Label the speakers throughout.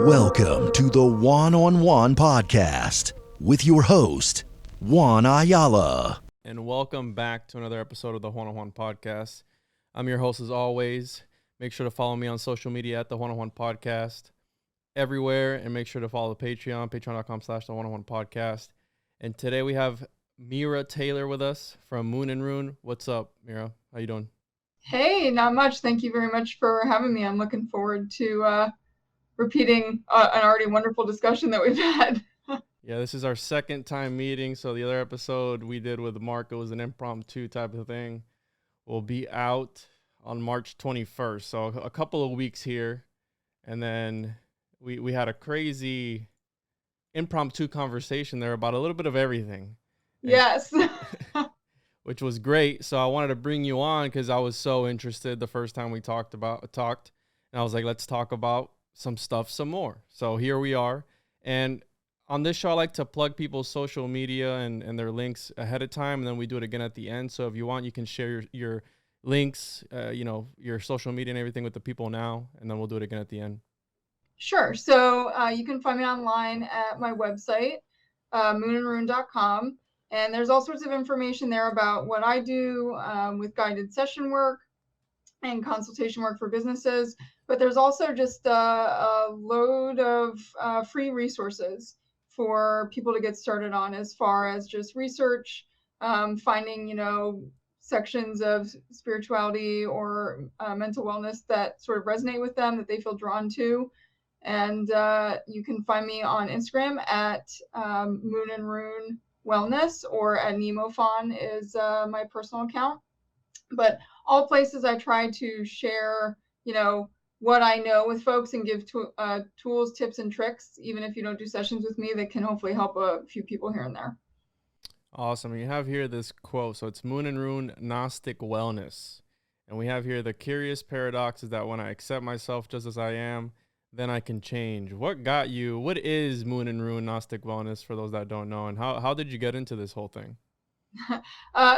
Speaker 1: Welcome to the Juan on Juan podcast with your host, Juan Ayala.
Speaker 2: And welcome back to another episode of the Juan on Juan podcast. I'm your host as always. Make sure to follow me on social media at the Juan on Juan podcast everywhere, and make sure to follow the Patreon, patreon.com/the Juan on Juan podcast. And today we have Mira Taylor with us from Moon and Rune. What's up, Mira? How you doing?
Speaker 3: Hey, not much. Thank you very much for having me. I'm looking forward to repeating an already wonderful discussion that we've had.
Speaker 2: Yeah, this is our second time meeting. So the other episode we did with Mark, it was an impromptu type of thing. We'll be out on March 21st. So a couple of weeks here. And then we had a crazy impromptu conversation there about a little bit of everything.
Speaker 3: Yes.
Speaker 2: Which was great. So I wanted to bring you on because I was so interested the first time we talked. And I was like, let's talk about some stuff some more. So here we are. And on this show, I like to plug people's social media and their links ahead of time, and then we do it again at the end. So if you want, you can share your links, your social media and everything with the people now, and then we'll do it again at the end.
Speaker 3: Sure. So you can find me online at my website, moonandrune.com. And there's all sorts of information there about what I do with guided session work and consultation work for businesses. But there's also just a load of free resources for people to get started on, as far as just research, finding, sections of spirituality or mental wellness that sort of resonate with them, that they feel drawn to. And you can find me on Instagram at Moon and Rune Wellness, or at NemoFawn is my personal account. But all places I try to share, what I know with folks, and give tools, tips, and tricks, even if you don't do sessions with me, that can hopefully help a few people here and there.
Speaker 2: Awesome. You have here this quote. So it's Moon and Rune Gnostic Wellness. And we have here, the curious paradox is that when I accept myself just as I am, then I can change. What is Moon and Rune Gnostic Wellness, for those that don't know? And how did you get into this whole thing?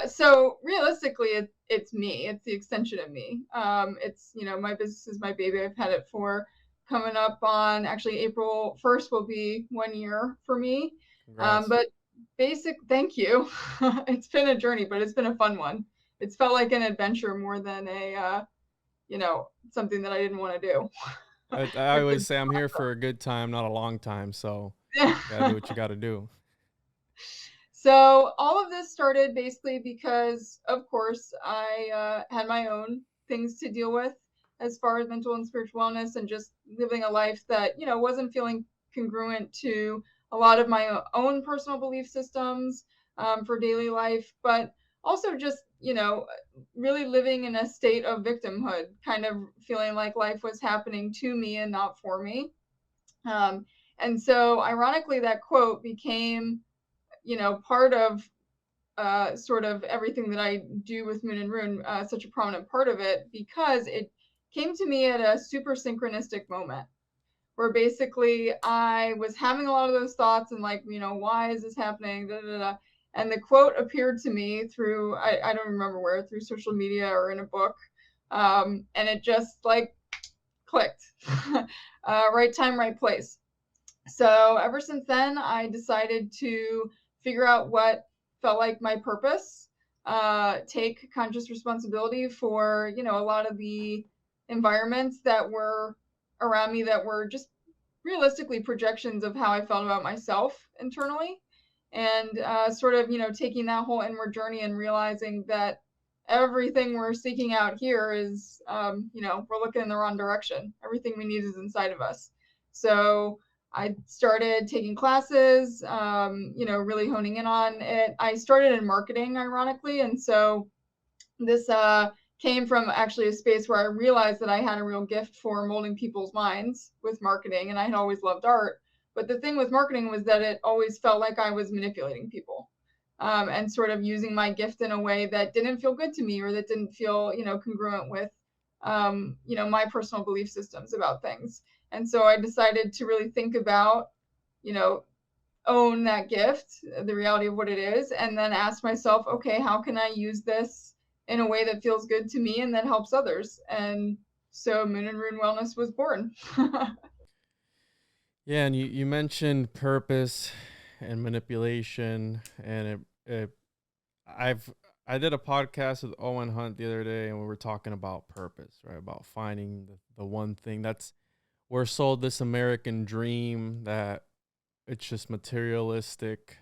Speaker 3: So realistically, it's me. It's the extension of me. It's, my business is my baby. I've had it for coming up on, actually, April 1st will be 1 year for me. But thank you. It's been a journey, but it's been a fun one. It's felt like an adventure more than something that I didn't want to do.
Speaker 2: I always say I'm here for a good time, not a long time. So you gotta do what you gotta do.
Speaker 3: So all of this started basically because, of course, I had my own things to deal with as far as mental and spiritual wellness, and just living a life that, wasn't feeling congruent to a lot of my own personal belief systems for daily life, but also just, really living in a state of victimhood, kind of feeling like life was happening to me and not for me. And so ironically, that quote became part of sort of everything that I do with Moon and Rune, such a prominent part of it, because it came to me at a super synchronistic moment, where basically I was having a lot of those thoughts and why is this happening? Da, da, da. And the quote appeared to me through, I don't remember where, through social media or in a book. And it just clicked. Right time, right place. So ever since then, I decided to figure out what felt like my purpose, take conscious responsibility for, a lot of the environments that were around me that were just realistically projections of how I felt about myself internally, and sort of, taking that whole inward journey and realizing that everything we're seeking out here is, we're looking in the wrong direction. Everything we need is inside of us. So I started taking classes, really honing in on it. I started in marketing, ironically. And so this came from actually a space where I realized that I had a real gift for molding people's minds with marketing. And I had always loved art. But the thing with marketing was that it always felt like I was manipulating people, and sort of using my gift in a way that didn't feel good to me, or that didn't feel, congruent with, my personal belief systems about things. And so I decided to really think about, own that gift, the reality of what it is, and then ask myself, okay, how can I use this in a way that feels good to me and that helps others? And so Moon and Rune Wellness was born.
Speaker 2: Yeah, and you mentioned purpose and manipulation, and I did a podcast with Owen Hunt the other day, and we were talking about purpose, right? About finding the one thing. That's, we're sold this American dream that it's just materialistic,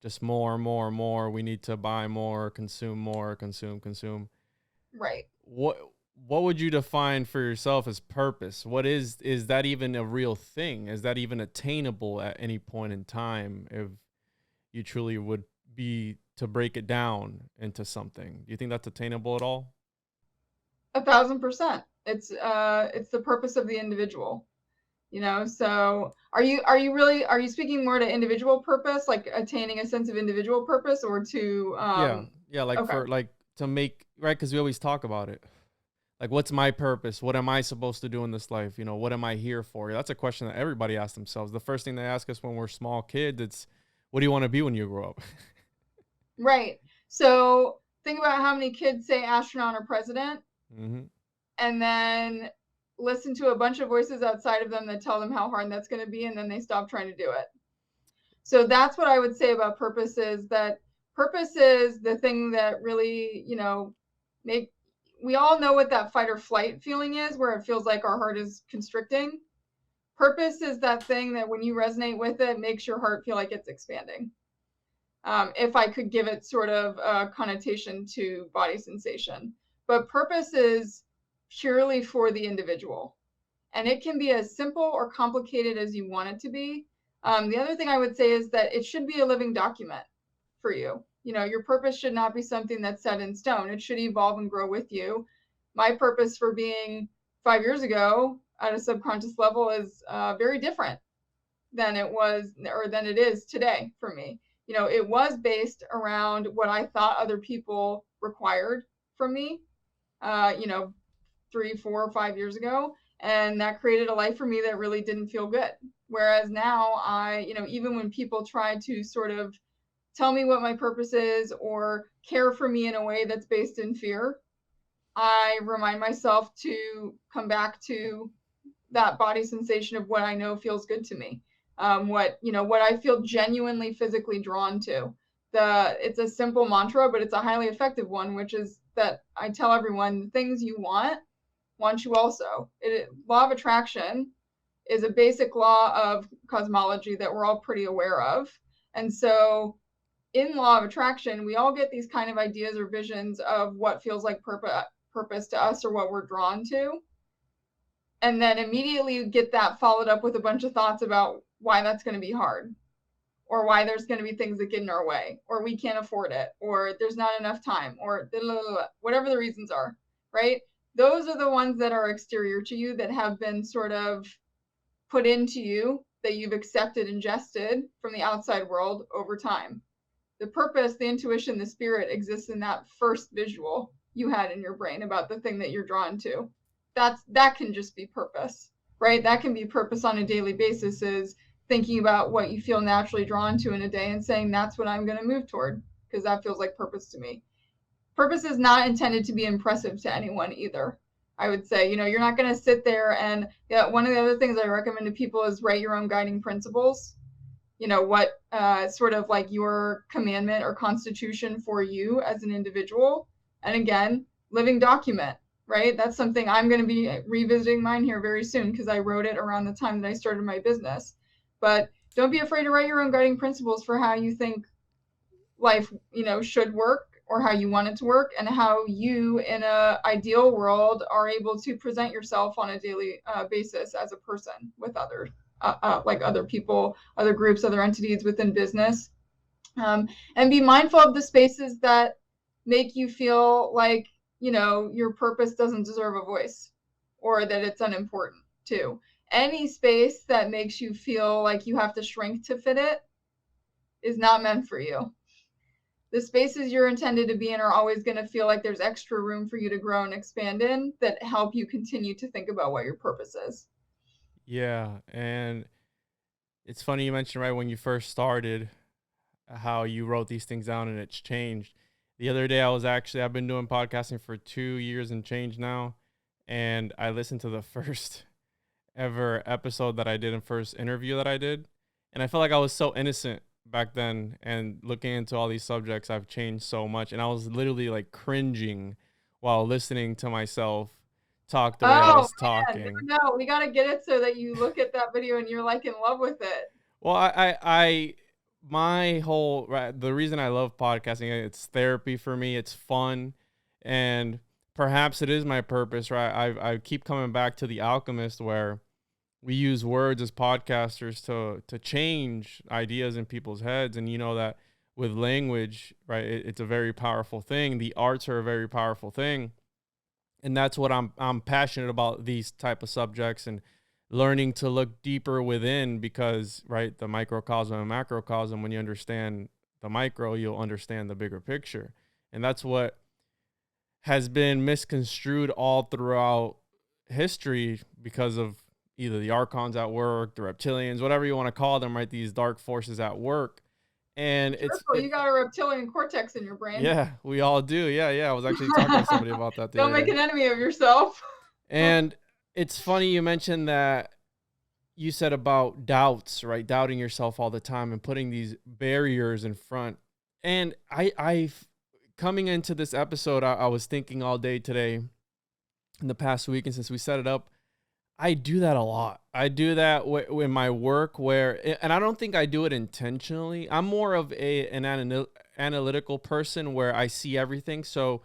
Speaker 2: just more, more, more. We need to buy more, consume, consume.
Speaker 3: Right.
Speaker 2: What would you define for yourself as purpose? What is that even a real thing? Is that even attainable at any point in time if you truly would be to break it down into something? Do you think that's attainable at all?
Speaker 3: 1,000%. It's the purpose of the individual. So are you speaking more to individual purpose, like attaining a sense of individual purpose, or to
Speaker 2: yeah, like
Speaker 3: okay.
Speaker 2: for like to make, right? Because we always talk about it. Like, what's my purpose? What am I supposed to do in this life? What am I here for? That's a question that everybody asks themselves. The first thing they ask us when we're small kids, it's, what do you want to be when you grow up?
Speaker 3: Right. So think about how many kids say astronaut or president,
Speaker 2: Mm-hmm.
Speaker 3: and then listen to a bunch of voices outside of them that tell them how hard that's going to be, and then they stop trying to do it. So that's what I would say about purpose, is that purpose is the thing that really, we all know what that fight or flight feeling is, where it feels like our heart is constricting. Purpose is that thing that when you resonate with it, makes your heart feel like it's expanding. If I could give it sort of a connotation to body sensation. But purpose is purely for the individual. And it can be as simple or complicated as you want it to be. The other thing I would say is that it should be a living document for you. Your purpose should not be something that's set in stone. It should evolve and grow with you. My purpose for being 5 years ago at a subconscious level is very different than it was, or than it is today for me. It was based around what I thought other people required from me, 3, 4, 5 years ago. And that created a life for me that really didn't feel good. Whereas now even when people try to sort of tell me what my purpose is or care for me in a way that's based in fear, I remind myself to come back to that body sensation of what I know feels good to me. What I feel genuinely physically drawn to. It's a simple mantra, but it's a highly effective one, which is that I tell everyone, the things you want you also. Law of attraction is a basic law of cosmology that we're all pretty aware of. And so in law of attraction, we all get these kind of ideas or visions of what feels like purpose to us, or what we're drawn to. And then immediately get that followed up with a bunch of thoughts about why that's going to be hard, or why there's going to be things that get in our way, or we can't afford it, or there's not enough time, or whatever the reasons are, right? Those are the ones that are exterior to you, that have been sort of put into you, that you've accepted, ingested from the outside world over time. The purpose, the intuition, the spirit exists in that first visual you had in your brain about the thing that you're drawn to. That can just be purpose, right? That can be purpose on a daily basis, is thinking about what you feel naturally drawn to in a day and saying, that's what I'm going to move toward, because that feels like purpose to me. Purpose is not intended to be impressive to anyone either. I would say, you're not going to sit there and, one of the other things I recommend to people is write your own guiding principles. What sort of like your commandment or constitution for you as an individual. And again, living document, right? That's something I'm going to be revisiting mine here very soon, because I wrote it around the time that I started my business. But don't be afraid to write your own guiding principles for how you think life, should work, or how you want it to work, and how you, in an ideal world, are able to present yourself on a daily basis as a person with others. like other people, other groups, other entities within business. And be mindful of the spaces that make you feel like, your purpose doesn't deserve a voice, or that it's unimportant too. Any space that makes you feel like you have to shrink to fit it is not meant for you. The spaces you're intended to be in are always going to feel like there's extra room for you to grow and expand in, that help you continue to think about what your purpose is.
Speaker 2: Yeah. And it's funny you mentioned right when you first started how you wrote these things down and it's changed. The other day I've been doing podcasting for 2 years and change now. And I listened to the first ever episode that I did and first interview that I did. And I felt like I was so innocent back then, and looking into all these subjects, I've changed so much. And I was literally like cringing while listening to myself talk the way I was talking.
Speaker 3: No, we got to get it so that you look at that video and you're like in love with it.
Speaker 2: Well, the reason I love podcasting, it's therapy for me. It's fun. And perhaps it is my purpose, right? I keep coming back to The Alchemist, where we use words as podcasters to change ideas in people's heads. And you know that with language, right, it's a very powerful thing. The arts are a very powerful thing. And that's what I'm passionate about, these type of subjects, and learning to look deeper within, because, right, the microcosm and macrocosm, when you understand the micro, you'll understand the bigger picture. And that's what has been misconstrued all throughout history because of either the archons at work, the reptilians, whatever you want to call them, right? These dark forces at work. And
Speaker 3: you got a reptilian cortex in your brain.
Speaker 2: Yeah, we all do. Yeah. I was actually talking to somebody about that.
Speaker 3: Don't make an enemy of yourself.
Speaker 2: And it's funny you mentioned that. You said about doubts, right? Doubting yourself all the time and putting these barriers in front. And I coming into this episode, I was thinking all day today, in the past week, and since we set it up, I do that a lot. I do that in my work, and I don't think I do it intentionally. I'm more of an analytical person, where I see everything. So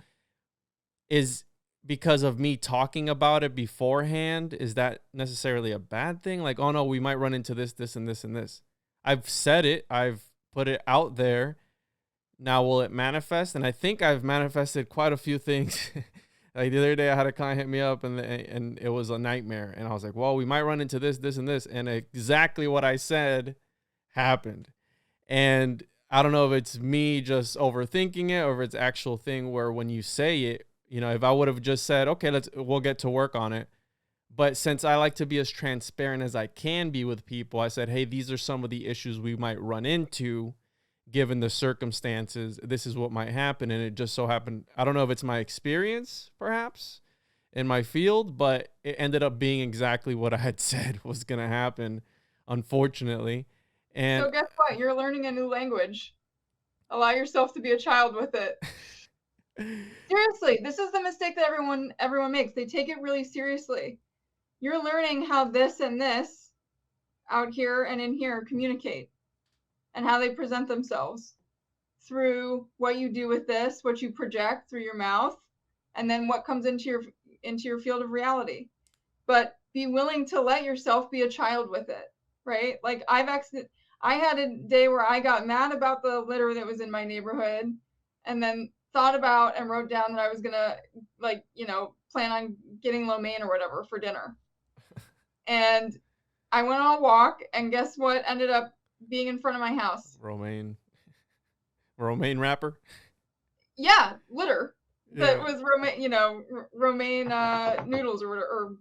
Speaker 2: is because of me talking about it beforehand, is that necessarily a bad thing? Like, oh no, we might run into this, and this, and this. I've said it. I've put it out there. Now, will it manifest? And I think I've manifested quite a few things. Like the other day, I had a client hit me up, and it was a nightmare. And I was like, well, we might run into this, and this. And exactly what I said happened. And I don't know if it's me just overthinking it, or if it's actual thing where when you say it, if I would have just said, okay, we'll get to work on it. But since I like to be as transparent as I can be with people, I said, hey, these are some of the issues we might run into given the circumstances. This is what might happen. And it just so happened, I don't know if it's my experience, perhaps, in my field, but it ended up being exactly what I had said was going to happen, unfortunately. And
Speaker 3: so guess what? You're learning a new language. Allow yourself to be a child with it. Seriously, this is the mistake that everyone makes. They take it really seriously. You're learning how this and this out here and in here communicate, and how they present themselves through what you do with this, what you project through your mouth, and then what comes into your field of reality. But be willing to let yourself be a child with it, right? Like I had a day where I got mad about the litter that was in my neighborhood, and then thought about and wrote down that I was gonna plan on getting lo mein or whatever for dinner. And I went on a walk, and guess what ended up being in front of my house?
Speaker 2: Romaine wrapper?
Speaker 3: Yeah, litter. That was romaine noodles or whatever,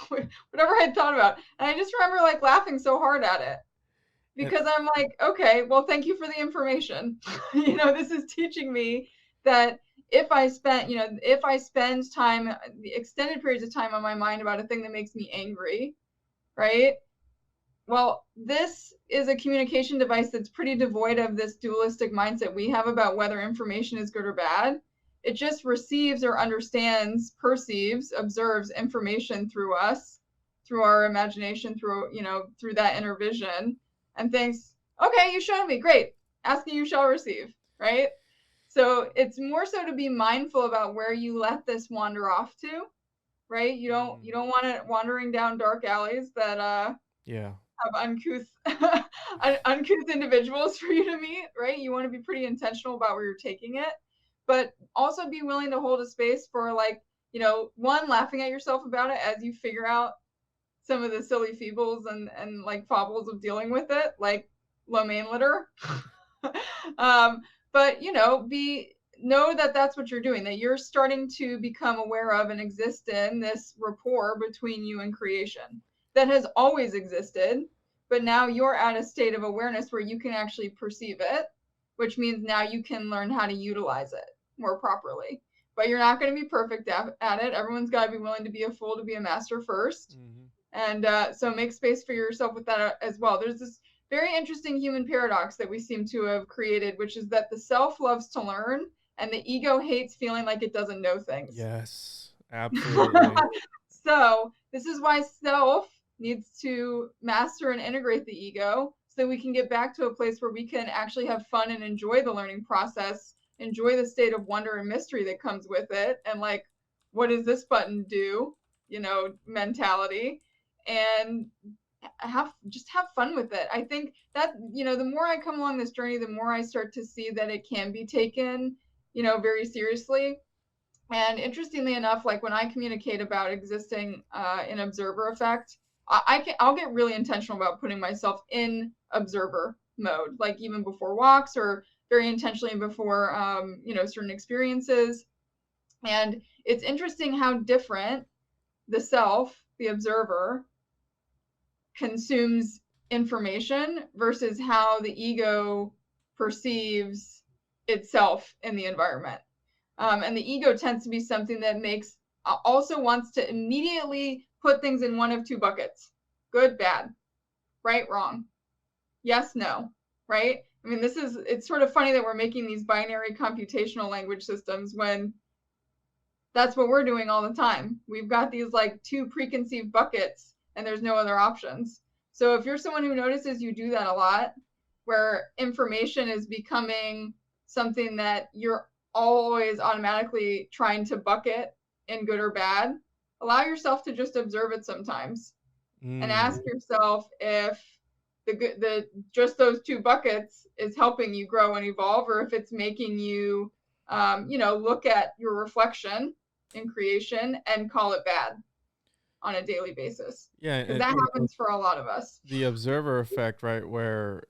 Speaker 3: whatever I had thought about. And I just remember like laughing so hard at it. Because I'm like, okay, well, thank you for the information. This is teaching me that if I spend time, extended periods of time on my mind about a thing that makes me angry, right? Well, this is a communication device that's pretty devoid of this dualistic mindset we have about whether information is good or bad. It just receives or understands, perceives, observes information through us, through our imagination, through that inner vision. And thinks, okay, you showed me, great. Asking you shall receive, right? So it's more so to be mindful about where you let this wander off to, right? You don't want it wandering down dark alleys that have uncouth individuals for you to meet, right? You want to be pretty intentional about where you're taking it, but also be willing to hold a space for, like, you know, one, laughing at yourself about it as you figure out some of the silly feebles and like fobbles of dealing with it, like lo mein litter. But you know, know that that's what you're doing, that you're starting to become aware of and exist in this rapport between you and creation that has always existed, but now you're at a state of awareness where you can actually perceive it, which means now you can learn how to utilize it more properly. But you're not going to be perfect at it. Everyone's got to be willing to be a fool to be a master first. And so make space for yourself with that as well. There's this very interesting human paradox that we seem to have created, which is that the self loves to learn and the ego hates feeling like it doesn't know things.
Speaker 2: Yes, absolutely.
Speaker 3: So this is why self needs to master and integrate the ego so that we can get back to a place where we can actually have fun and enjoy the learning process, enjoy the state of wonder and mystery that comes with it, and like, what does this button do, you know, mentality, and just have fun with it. I think that, you know, the more I come along this journey, the more I start to see that it can be taken, you know, very seriously. And interestingly enough, like when I communicate about existing in observer effect, I'll get really intentional about putting myself in observer mode, like even before walks or very intentionally before you know, certain experiences. And it's interesting how different the self, the observer, consumes information versus how the ego perceives itself in the environment. And the ego tends to be something that also wants to immediately put things in one of two buckets: good, bad, right, wrong, yes, no, right? I mean, it's sort of funny that we're making these binary computational language systems when that's what we're doing all the time. We've got these like two preconceived buckets and there's no other options. So if you're someone who notices you do that a lot, where information is becoming something that you're always automatically trying to bucket in good or bad, allow yourself to just observe it sometimes and ask yourself if the just those two buckets is helping you grow and evolve, or if it's making you you know, look at your reflection in creation and call it bad on a daily basis.
Speaker 2: Yeah,
Speaker 3: because that happens for a lot of us.
Speaker 2: The observer effect, right, where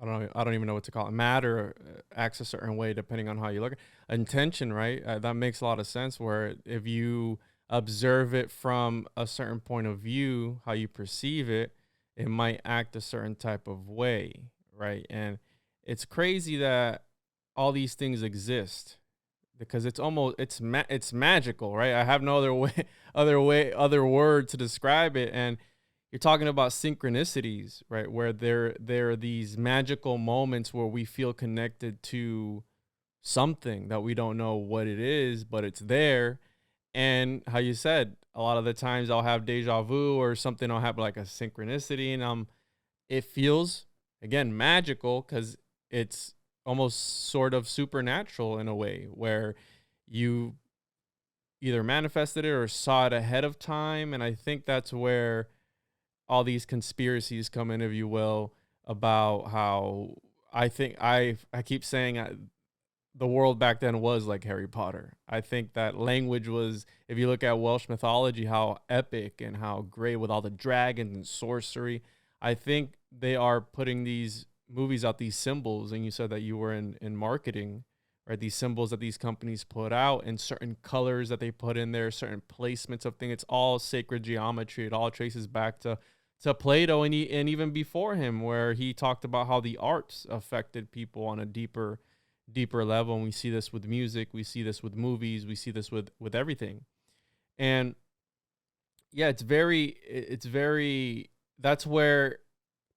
Speaker 2: I don't even know what to call it. Matter acts a certain way depending on how you look. Intention, right? That makes a lot of sense. Where if you observe it from a certain point of view, how you perceive it, it might act a certain type of way, right? And it's crazy that all these things exist because it's magical, right? I have no other word to describe it. And you're talking about synchronicities, right? Where there are these magical moments where we feel connected to something that we don't know what it is, but it's there. And how you said, a lot of the times I'll have deja vu or something, I'll have like a synchronicity, and it feels, again, magical because it's almost sort of supernatural in a way where you either manifested it or saw it ahead of time. And I think that's where all these conspiracies come in, if you will, about how I think I keep saying the world back then was like Harry Potter. I think that language was, if you look at Welsh mythology, how epic and how great with all the dragons and sorcery. I think they are putting these movies out, these symbols, and you said that you were in marketing, right? These symbols that these companies put out and certain colors that they put in there, certain placements of things. It's all sacred geometry. It all traces back to Plato and even before him, where he talked about how the arts affected people on a deeper level. And we see this with music, we see this with movies, we see this with everything. And yeah, it's very, that's where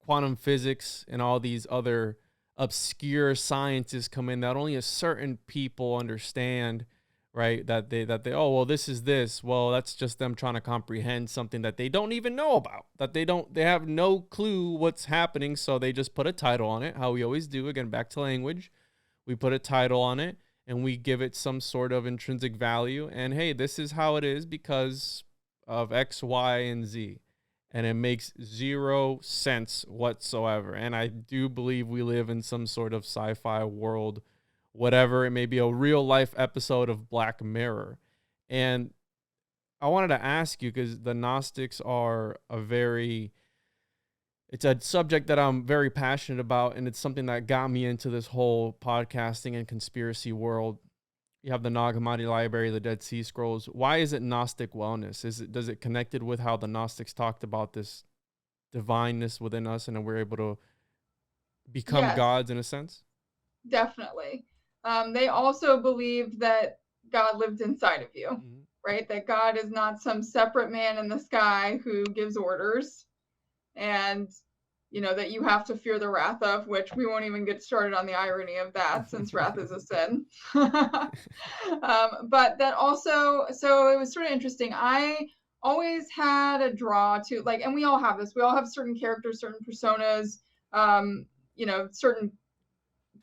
Speaker 2: quantum physics and all these other obscure sciences come in that only a certain people understand, right? That they oh, well, this is this. Well, that's just them trying to comprehend something that they don't even know about, that they have no clue what's happening. So they just put a title on it, how we always do. Again, back to language. We put a title on it and we give it some sort of intrinsic value. And hey, this is how it is because of X, Y, and Z. And it makes zero sense whatsoever. And I do believe we live in some sort of sci-fi world, whatever. It may be a real life episode of Black Mirror. And I wanted to ask you, because the Gnostics are it's a subject that I'm very passionate about, and it's something that got me into this whole podcasting and conspiracy world. You have the Nag Hammadi Library, the Dead Sea Scrolls. Why is it Gnostic wellness? Does it connected with how the Gnostics talked about this divineness within us, and then we're able to become
Speaker 3: Yes,
Speaker 2: gods in a sense?
Speaker 3: definitely. They also believe that God lived inside of you,
Speaker 2: Mm-hmm.
Speaker 3: right? That God is not some separate man in the sky who gives orders, and that you have to fear the wrath of, which we won't even get started on the irony of that, since wrath is a sin. But that also, so it was sort of interesting. I always had a draw to, like, and we all have this, we all have certain characters, certain personas, certain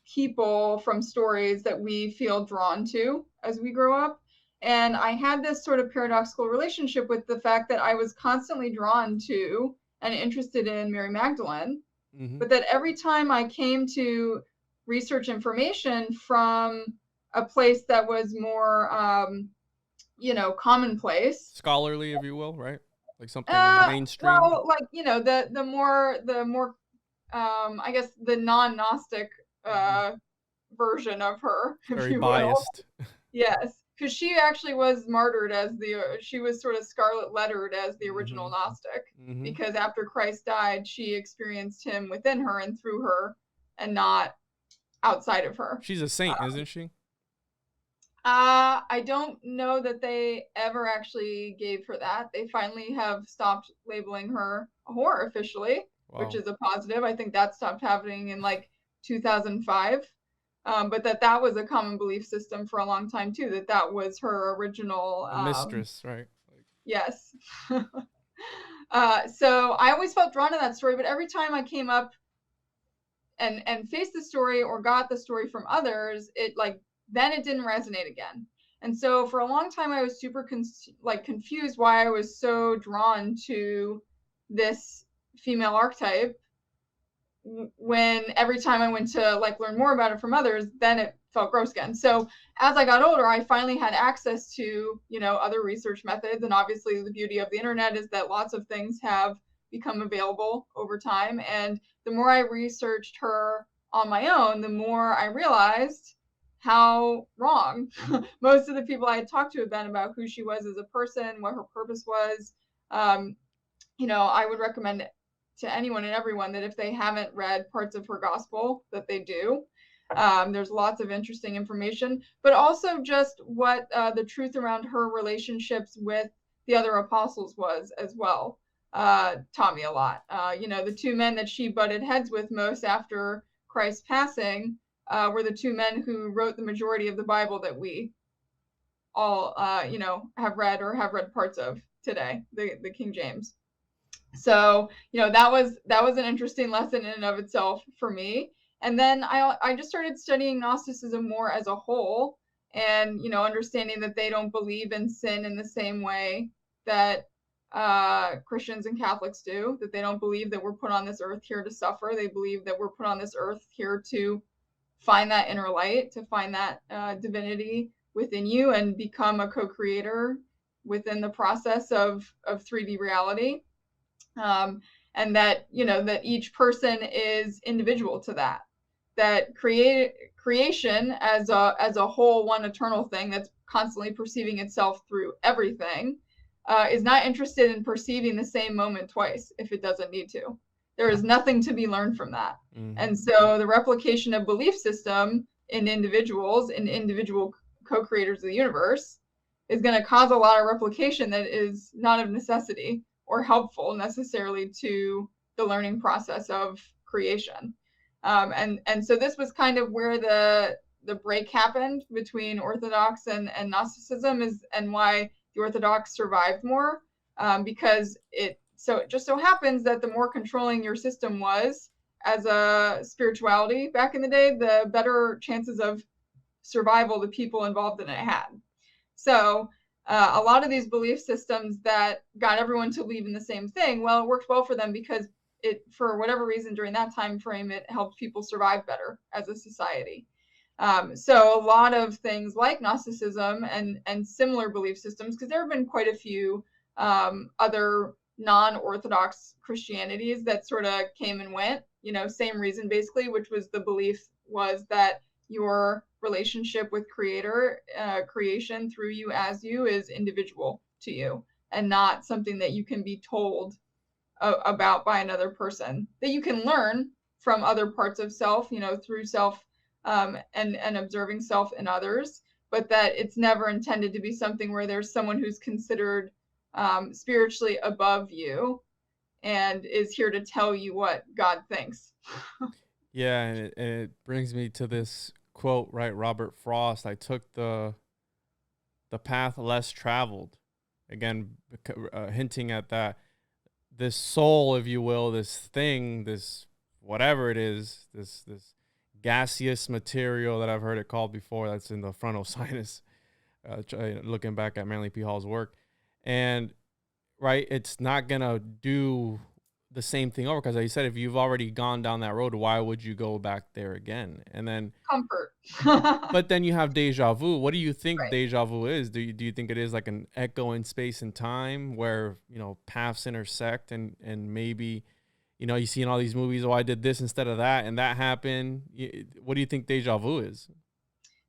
Speaker 3: people from stories that we feel drawn to as we grow up. And I had this sort of paradoxical relationship with the fact that I was constantly drawn to and interested in Mary Magdalene,
Speaker 2: Mm-hmm.
Speaker 3: but that every time I came to research information from a place that was more, commonplace,
Speaker 2: Scholarly, if you will, right? Like something mainstream.
Speaker 3: well, like, the more, I guess the non-Gnostic version of her, if
Speaker 2: Very
Speaker 3: you will.
Speaker 2: biased.
Speaker 3: Yes, because she actually was martyred as she was sort of scarlet lettered as the original Gnostic, because after Christ died, she experienced him within her and through her, and not outside of her.
Speaker 2: She's a saint, isn't she?
Speaker 3: I don't know that they ever actually gave her that. They finally have stopped labeling her a whore officially, which is a positive. I think that stopped happening in like 2005. But that was a common belief system for a long time too, that was her original
Speaker 2: mistress, right?
Speaker 3: Yes. So I always felt drawn to that story, but every time I came up and faced the story or got the story from others, then it didn't resonate again. And so for a long time I was super confused why I was so drawn to this female archetype, when every time I went to learn more about it from others, then it felt gross again. So as I got older, I finally had access to, other research methods. And obviously the beauty of the internet is that lots of things have become available over time. And the more I researched her on my own, the more I realized how wrong most of the people I had talked to had been about who she was as a person, what her purpose was. I would recommend to anyone and everyone that if they haven't read parts of her gospel, that they do. There's lots of interesting information, but also just what the truth around her relationships with the other apostles was as well, taught me a lot. The two men that she butted heads with most after Christ's passing were the two men who wrote the majority of the Bible that we all, have read or have read parts of today, the King James. So, that was an interesting lesson in and of itself for me. And then I just started studying Gnosticism more as a whole, and, understanding that they don't believe in sin in the same way that Christians and Catholics do, that they don't believe that we're put on this earth here to suffer. They believe that we're put on this earth here to find that inner light, to find that divinity within you and become a co-creator within the process of 3D reality. And that, that each person is individual to that creation as a whole, one eternal thing that's constantly perceiving itself through everything, is not interested in perceiving the same moment twice if it doesn't need to. There is nothing to be learned from that. And so the replication of belief system in individuals, in individual co-creators of the universe, is going to cause a lot of replication that is not of necessity or helpful necessarily to the learning process of creation. And so this was kind of where the break happened between Orthodox and Gnosticism, and why the Orthodox survived more, because it just so happens that the more controlling your system was as a spirituality back in the day, the better chances of survival the people involved in it had. So a lot of these belief systems that got everyone to believe in the same thing, well, it worked well for them because it, for whatever reason during that time frame, it helped people survive better as a society. So a lot of things like Gnosticism and similar belief systems, because there have been quite a few other non-Orthodox Christianities that sort of came and went, you know, same reason basically, which was the belief was that your relationship with creator, creation through you as you is individual to you and not something that you can be told about by another person, that you can learn from other parts of self, you know, through self and observing self in others, but that it's never intended to be something where there's someone who's considered spiritually above you and is here to tell you what God thinks.
Speaker 2: Yeah, and it brings me to this quote, right? Robert Frost, I took the path less traveled. Again, hinting at that. This soul, if you will, this thing, this whatever it is, this gaseous material that I've heard it called before, that's in the frontal sinus, looking back at Manly P. Hall's work. And, right, it's not going to do the same thing over, because like you said, if you've already gone down that road, why would you go back there again? And then
Speaker 3: comfort.
Speaker 2: But then you have deja vu. What do you think
Speaker 3: Right.
Speaker 2: deja vu is? Do you think it is like an echo in space and time where, you know, paths intersect and maybe, you know, you see in all these movies, oh, I did this instead of that and that happened. What do you think deja vu is?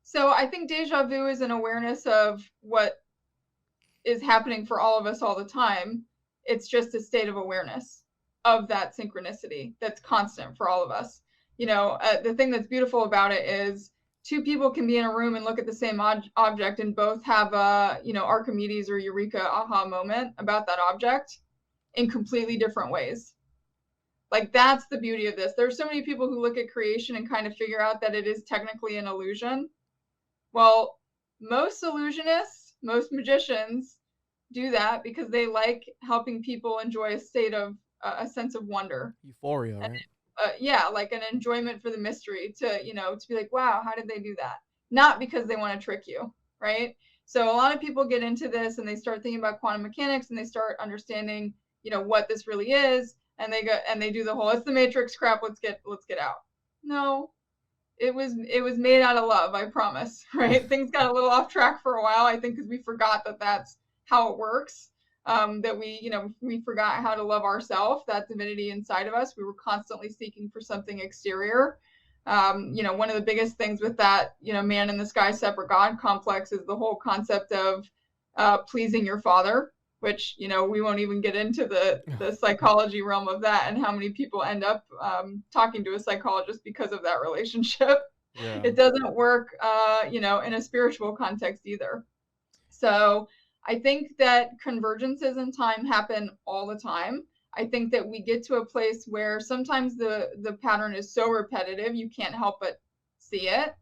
Speaker 3: So I think deja vu is an awareness of what is happening for all of us all the time. It's just a state of awareness of that synchronicity that's constant for all of us. You know, the thing that's beautiful about it is two people can be in a room and look at the same object and both have a, you know, Archimedes or Eureka aha moment about that object in completely different ways. Like, that's the beauty of this. There's so many people who look at creation and kind of figure out that it is technically an illusion. Well, most illusionists, most magicians do that because they like helping people enjoy a state of a sense of wonder.
Speaker 2: Euphoria, right?
Speaker 3: Yeah, like an enjoyment for the mystery, to, you know, to be like, wow, how did they do that? Not because they want to trick you, right? So a lot of people get into this and they start thinking about quantum mechanics and they start understanding, you know, what this really is, and they go and they do the whole, it's the Matrix crap, let's get out. No, it was made out of love, I promise, right? Things got a little off track for a while, I think, because we forgot that that's how it works. That we forgot how to love ourselves, that divinity inside of us. We were constantly seeking for something exterior. You know, one of the biggest things with that, you know, man in the sky, separate God complex is the whole concept of pleasing your father, which, you know, we won't even get into the psychology realm of that and how many people end up talking to a psychologist because of that relationship. Yeah. It doesn't work, you know, in a spiritual context either. So I think that convergences in time happen all the time. I think that we get to a place where sometimes the pattern is so repetitive, you can't help but see it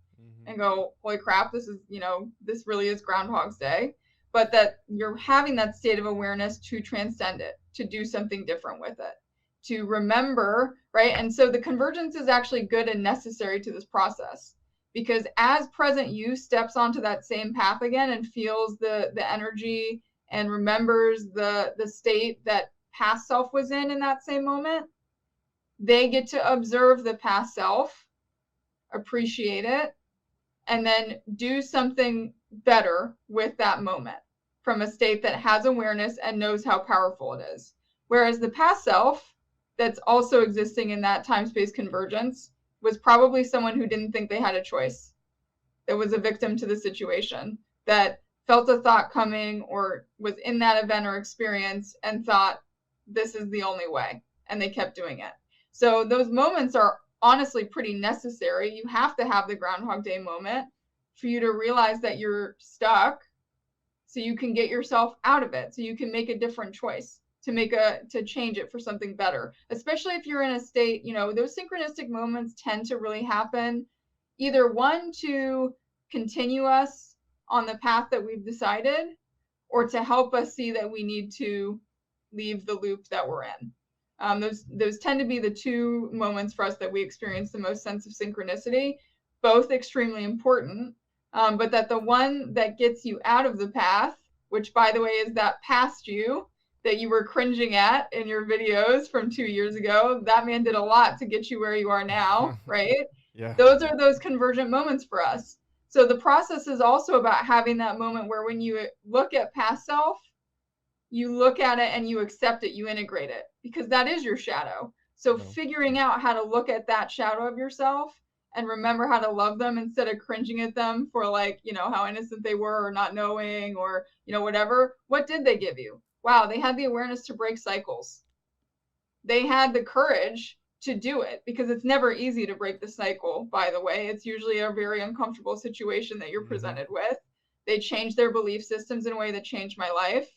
Speaker 3: and go, holy crap, this is, you know, this really is Groundhog's Day. But that you're having that state of awareness to transcend it, to do something different with it, to remember, right? And so the convergence is actually good and necessary to this process. Because as present you steps onto that same path again and feels the energy and remembers the state that past self was in that same moment, they get to observe the past self, appreciate it, and then do something better with that moment from a state that has awareness and knows how powerful it is. Whereas the past self that's also existing in that time-space convergence was probably someone who didn't think they had a choice, that was a victim to the situation, that felt a thought coming or was in that event or experience and thought, this is the only way, and they kept doing it. So those moments are honestly pretty necessary. You have to have the Groundhog Day moment for you to realize that you're stuck, so you can get yourself out of it, so you can make a different choice, to change it for something better. Especially if you're in a state, you know, those synchronistic moments tend to really happen either one to continue us on the path that we've decided, or to help us see that we need to leave the loop that we're in. Those tend to be the two moments for us that we experience the most sense of synchronicity, both extremely important. but that the one that gets you out of the path, which by the way is that past you that you were cringing at in your videos from 2 years ago, that man did a lot to get you where you are now, right?
Speaker 2: Yeah.
Speaker 3: Those are those convergent moments for us. So the process is also about having that moment where when you look at past self, you look at it and you accept it, you integrate it, because that is your shadow. So figuring out how to look at that shadow of yourself and remember how to love them instead of cringing at them for, like, you know, how innocent they were or not knowing or, you know, whatever. What did they give you? Wow, they had the awareness to break cycles. They had the courage to do it, because it's never easy to break the cycle, by the way. It's usually a very uncomfortable situation that you're presented with. They changed their belief systems in a way that changed my life.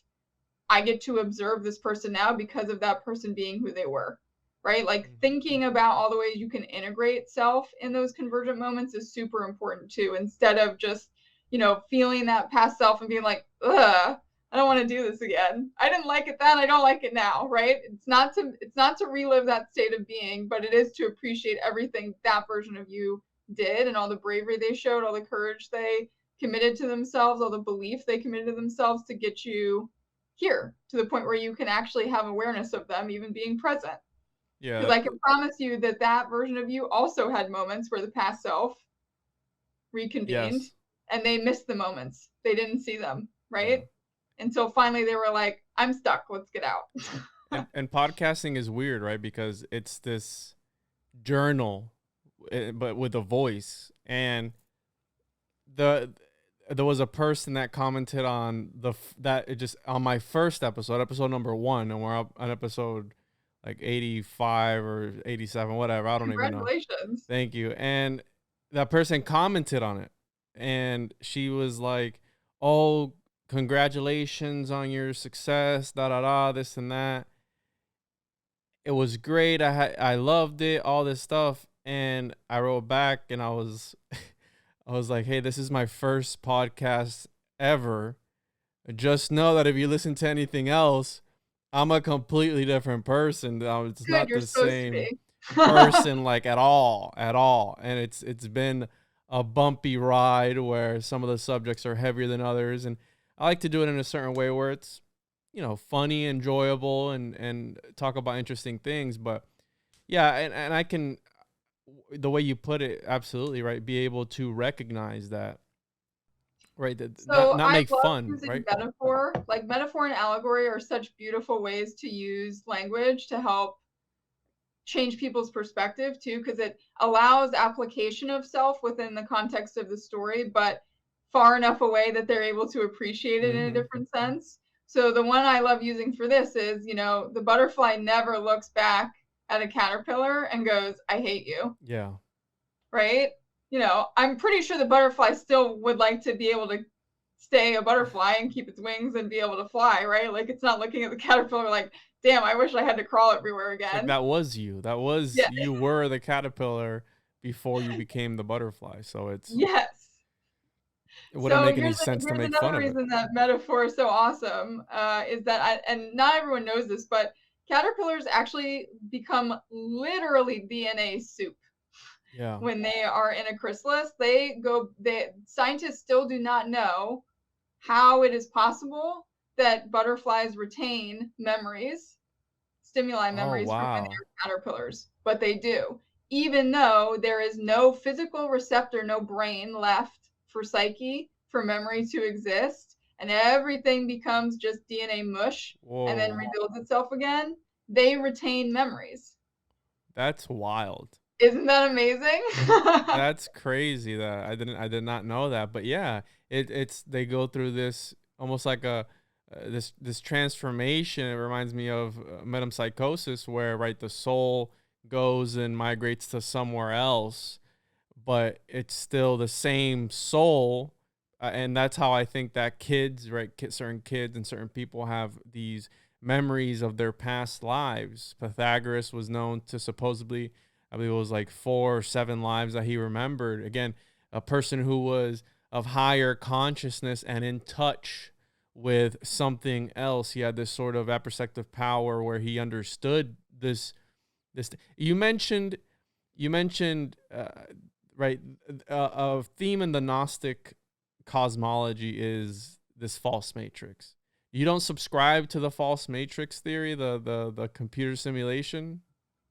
Speaker 3: I get to observe this person now because of that person being who they were, right? Like thinking about all the ways you can integrate self in those convergent moments is super important too, instead of just, you know, feeling that past self and being like, ugh, I don't want to do this again. I didn't like it then, I don't like it now, right? It's not to relive that state of being, but it is to appreciate everything that version of you did and all the bravery they showed, all the courage they committed to themselves, all the belief they committed to themselves to get you here to the point where you can actually have awareness of them even being present.
Speaker 2: Yeah.
Speaker 3: Because I can promise you that that version of you also had moments where the past self reconvened and they missed the moments. They didn't see them, right? Until finally they were like, I'm stuck, let's get out.
Speaker 2: And podcasting is weird, right? Because it's this journal, but with a voice. And there was a person that commented on on my first episode number 1, and we're up on episode like 85 or 87, whatever. I don't even know.
Speaker 3: Congratulations.
Speaker 2: Thank you. And that person commented on it, and she was like, "Oh, congratulations on your success, this and that. It was great. I loved it, all this stuff." And I wrote back and I was like, "Hey, this is my first podcast ever. Just know that if you listen to anything else, I'm a completely different person. It's not the same person, like at all. And it's been a bumpy ride where some of the subjects are heavier than others. And I like to do it in a certain way where it's, you know, funny, enjoyable, and talk about interesting things. But yeah, and I can, the way you put it, absolutely right, be able to recognize that. Right,
Speaker 3: so
Speaker 2: not make fun,
Speaker 3: using
Speaker 2: right?
Speaker 3: Metaphor, like metaphor and allegory are such beautiful ways to use language to help change people's perspective too, because it allows application of self within the context of the story, but far enough away that they're able to appreciate it in a different sense. So the one I love using for this is, you know, the butterfly never looks back at a caterpillar and goes, I hate you.
Speaker 2: Yeah.
Speaker 3: Right? You know, I'm pretty sure the butterfly still would like to be able to stay a butterfly and keep its wings and be able to fly, right? Like it's not looking at the caterpillar like, damn, I wish I had to crawl everywhere again.
Speaker 2: Like that was you. That was you were the caterpillar before you became the butterfly. So it's it wouldn't make any sense to make fun of it.
Speaker 3: Here's another reason that metaphor is so awesome, is that and not everyone knows this, but caterpillars actually become literally DNA soup.
Speaker 2: Yeah.
Speaker 3: When they are in a chrysalis, scientists still do not know how it is possible that butterflies retain stimuli memories from when they're caterpillars, but they do, even though there is no physical receptor, no brain left for psyche, for memory to exist, and everything becomes just DNA mush. Whoa. And then rebuilds itself again. They retain memories.
Speaker 2: That's wild.
Speaker 3: Isn't that amazing?
Speaker 2: That's crazy. That I did not know that. But yeah, it's they go through this almost like this transformation. It reminds me of metempsychosis, where right the soul goes and migrates to somewhere else, but it's still the same soul. And that's how I think that certain kids and certain people have these memories of their past lives. Pythagoras was known to supposedly, I believe it was like 4 or 7 lives that he remembered. Again, a person who was of higher consciousness and in touch with something else. He had this sort of apperceptive power where he understood this. You mentioned right, a theme in the Gnostic cosmology is this false matrix. You don't subscribe to the false matrix theory, the computer simulation?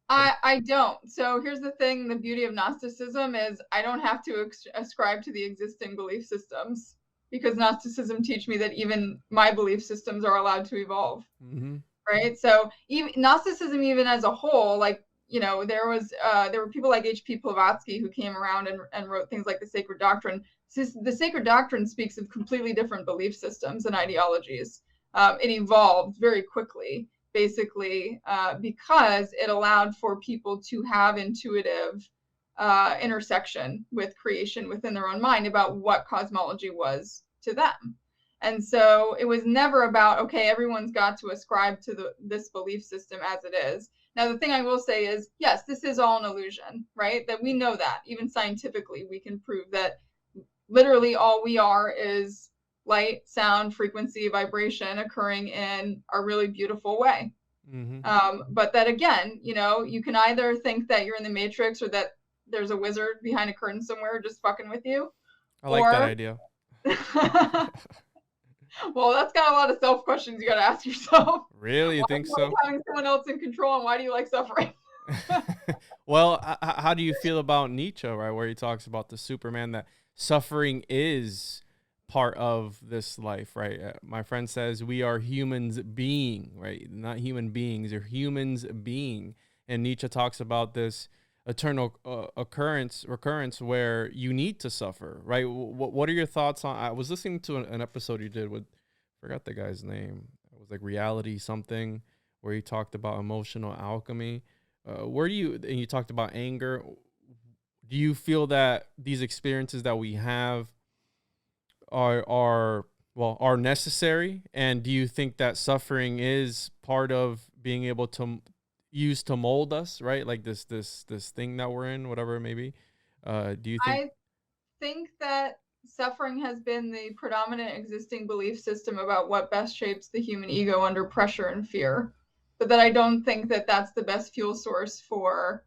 Speaker 3: I don't. So here's the thing, the beauty of Gnosticism is I don't have to ascribe to the existing belief systems, because Gnosticism teach me that even my belief systems are allowed to evolve.
Speaker 2: Mm-hmm.
Speaker 3: Right? So even Gnosticism, even as a whole, like, you know, there were people like H.P. Blavatsky who came around and wrote things like the Sacred Doctrine. The Sacred Doctrine speaks of completely different belief systems and ideologies. It evolved very quickly, basically, because it allowed for people to have intuitive intersection with creation within their own mind about what cosmology was to them. And so it was never about, okay, everyone's got to ascribe to this belief system as it is. Now, the thing I will say is, yes, this is all an illusion, right? That we know that. Even scientifically, we can prove that literally all we are is light, sound, frequency, vibration occurring in a really beautiful way. Mm-hmm. But that, again, you know, you can either think that you're in the Matrix or that there's a wizard behind a curtain somewhere just fucking with you.
Speaker 2: I like that idea.
Speaker 3: Well, that's got a lot of self questions you got to ask yourself.
Speaker 2: Really? You think so?
Speaker 3: Having someone else in control, and why do you like suffering?
Speaker 2: Well, how do you feel about Nietzsche, right, where he talks about the Superman, that suffering is part of this life, right? My friend says we are humans being, right? Not human beings, they're humans being. And Nietzsche talks about this eternal recurrence where you need to suffer, right? What are your thoughts on? I was listening to an episode you did with, forgot the guy's name. It was like Reality something, where he talked about emotional alchemy. And you talked about anger. Do you feel that these experiences that we have are necessary? And do you think that suffering is part of being able to use to mold us, right? Like this thing that we're in, whatever it may be. Do you think?
Speaker 3: I think that suffering has been the predominant existing belief system about what best shapes the human ego under pressure and fear, but that I don't think that that's the best fuel source for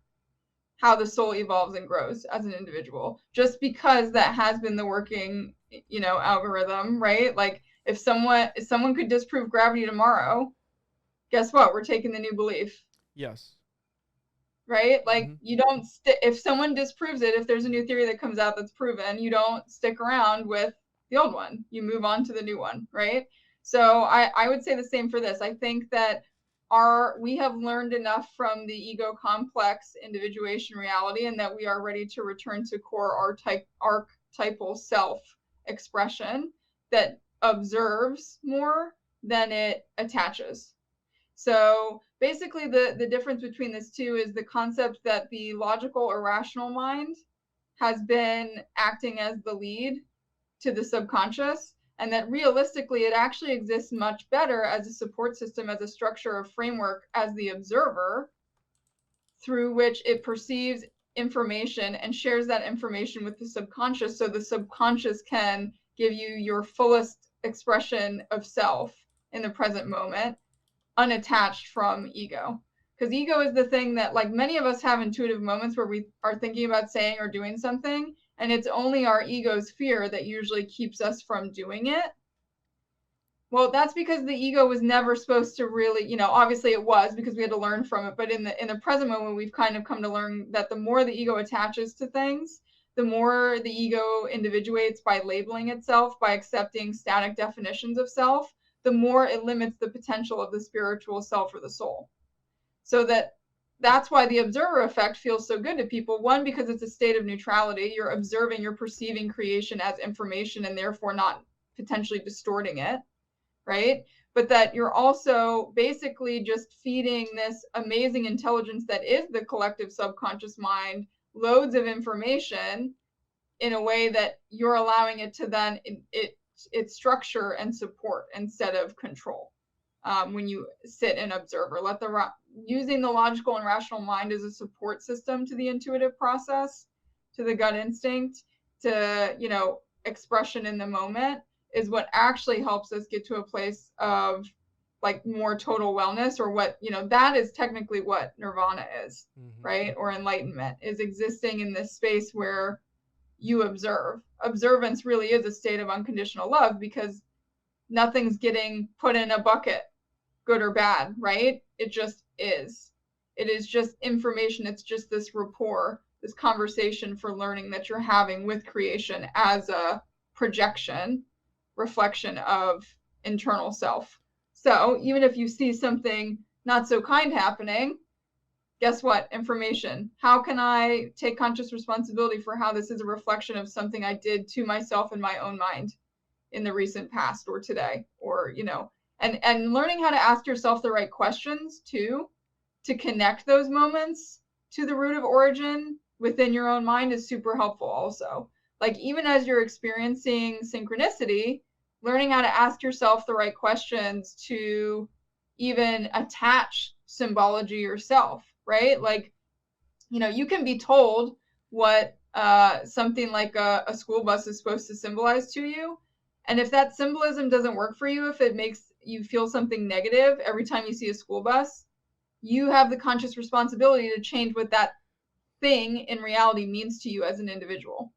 Speaker 3: how the soul evolves and grows as an individual, just because that has been the working, you know, algorithm, right? Like if someone could disprove gravity tomorrow, guess what? We're taking the new belief.
Speaker 2: Yes.
Speaker 3: Right? Like you don't if someone disproves it, if there's a new theory that comes out that's proven, you don't stick around with the old one. You move on to the new one, right? So I would say the same for this. I think that we have learned enough from the ego complex individuation reality, and that we are ready to return to core archetypal self expression that observes more than it attaches. So basically the difference between this two is the concept that the logical or rational mind has been acting as the lead to the subconscious, and that realistically it actually exists much better as a support system, as a structure or framework, as the observer, through which it perceives information and shares that information with the subconscious, so the subconscious can give you your fullest expression of self in the present moment, unattached from ego. Because ego is the thing that, like, many of us have intuitive moments where we are thinking about saying or doing something, and it's only our ego's fear that usually keeps us from doing it. Well, that's because the ego was never supposed to really, you know, obviously it was, because we had to learn from it, but in the present moment, we've kind of come to learn that the more the ego attaches to things, the more the ego individuates by labeling itself, by accepting static definitions of self, the more it limits the potential of the spiritual self or the soul. So that's why the observer effect feels so good to people. One, because it's a state of neutrality. You're observing, you're perceiving creation as information and therefore not potentially distorting it, right? But that you're also basically just feeding this amazing intelligence that is the collective subconscious mind loads of information in a way that you're allowing it to then its structure and support instead of control. When you sit and observe, or using the logical and rational mind as a support system to the intuitive process, to the gut instinct, to, you know, expression in the moment, is what actually helps us get to a place of like more total wellness, or what, you know, that is technically what nirvana is, right? Or enlightenment is existing in this space where you observe. Observance really is a state of unconditional love because nothing's getting put in a bucket, good or bad, right? It just is. It is just information. It's just this rapport, this conversation for learning that you're having with creation as a projection, reflection of internal self. So even if you see something not so kind happening, guess what? Information. How can I take conscious responsibility for how this is a reflection of something I did to myself in my own mind in the recent past or today, or, you know, and learning how to ask yourself the right questions too, to connect those moments to the root of origin within your own mind is super helpful also. Like even as you're experiencing synchronicity, learning how to ask yourself the right questions to even attach symbology yourself, right? Like, you know, you can be told what something like a school bus is supposed to symbolize to you. And if that symbolism doesn't work for you, if it makes you feel something negative every time you see a school bus, you have the conscious responsibility to change what that thing in reality means to you as an individual.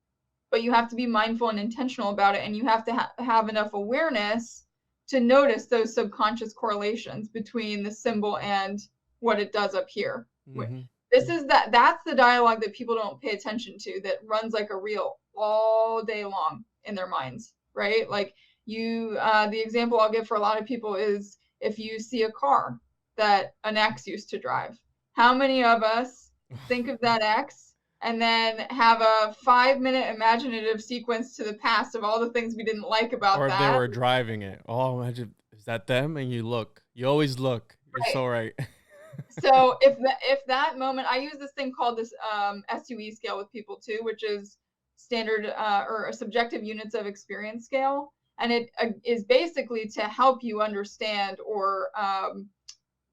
Speaker 3: But you have to be mindful and intentional about it. And you have to have enough awareness to notice those subconscious correlations between the symbol and what it does up here. Mm-hmm. That's the dialogue that people don't pay attention to, that runs like a reel all day long in their minds, right? Like the example I'll give for a lot of people is if you see a car that an ex used to drive, how many of us think of that ex and then have a 5-minute imaginative sequence to the past of all the things we didn't like about that?
Speaker 2: Or if they were driving it. Oh, imagine, is that them? And you look. You always look. You're right. So right.
Speaker 3: So if that moment, I use this thing called this SUE scale with people too, which is standard or subjective units of experience scale. And it is basically to help you understand or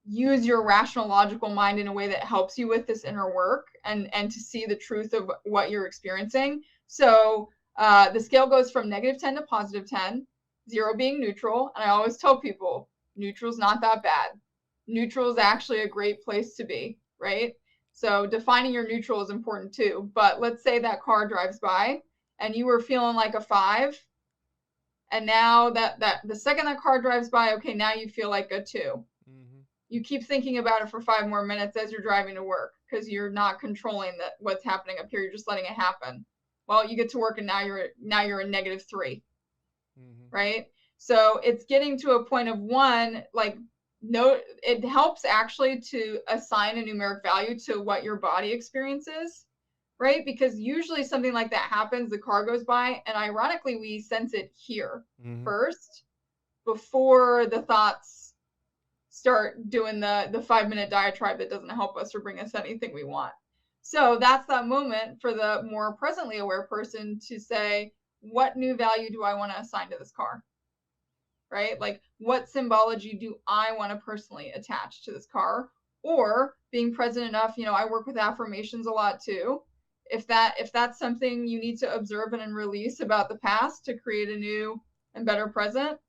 Speaker 3: use your rational, logical mind in a way that helps you with this inner work and to see the truth of what you're experiencing. So the scale goes from -10 to +10, 0 being neutral. And I always tell people, neutral's not that bad. Neutral is actually a great place to be, right? So defining your neutral is important too. But let's say that car drives by and you were feeling like a 5. And now that the second that car drives by, okay, now you feel like a 2. Mm-hmm. You keep thinking about it for 5 more minutes as you're driving to work because you're not controlling what's happening up here. You're just letting it happen. Well, you get to work and now you're a -3, mm-hmm. Right? So it's getting to a point of 1, like, no, it helps actually to assign a numeric value to what your body experiences, right? Because usually something like that happens, the car goes by, and ironically, we sense it here mm-hmm. first before the thoughts start doing the 5-minute diatribe that doesn't help us or bring us anything we want. So that's that moment for the more presently aware person to say, what new value do I want to assign to this car? Right? Like, what symbology do I want to personally attach to this car? Or being present enough, you know, I work with affirmations a lot too. If that's something you need to observe and release about the past to create a new and better present,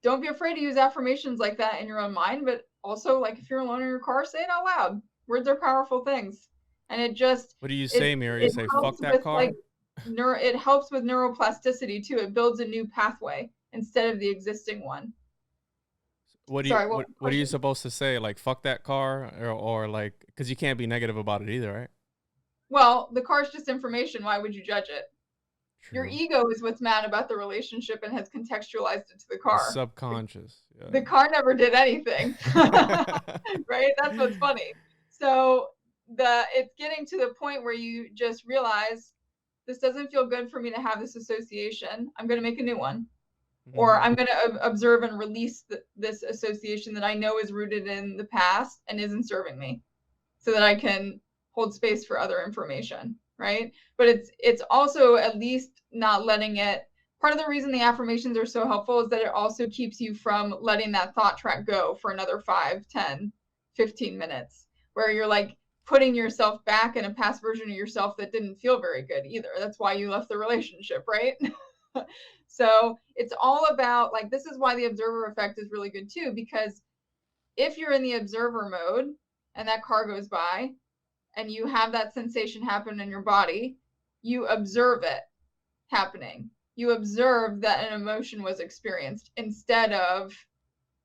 Speaker 3: don't be afraid to use affirmations like that in your own mind. But also, like, if you're alone in your car, say it out loud. Words are powerful things. And it just...
Speaker 2: What do you say, Mira? You say, fuck that car?
Speaker 3: Like, it helps with neuroplasticity too. It builds a new pathway instead of the existing one.
Speaker 2: What are you supposed to say? Like, fuck that car? Or like, because you can't be negative about it either, right?
Speaker 3: Well, the car's just information. Why would you judge it? True. Your ego is what's mad about the relationship and has contextualized it to the car.
Speaker 2: The subconscious. Yeah.
Speaker 3: The car never did anything. Right? That's what's funny. So it's getting to the point where you just realize, this doesn't feel good for me to have this association. I'm going to make a new one. Mm-hmm. Or I'm going to observe and release this association that I know is rooted in the past and isn't serving me, so that I can hold space for other information, right? But it's also at least not letting it... Part of the reason the affirmations are so helpful is that it also keeps you from letting that thought track go for another 5, 10, 15 minutes, where you're like putting yourself back in a past version of yourself that didn't feel very good either. That's why you left the relationship, right? So it's all about, like, this is why the observer effect is really good too, because if you're in the observer mode and that car goes by and you have that sensation happen in your body, You observe it happening. You observe that an emotion was experienced instead of,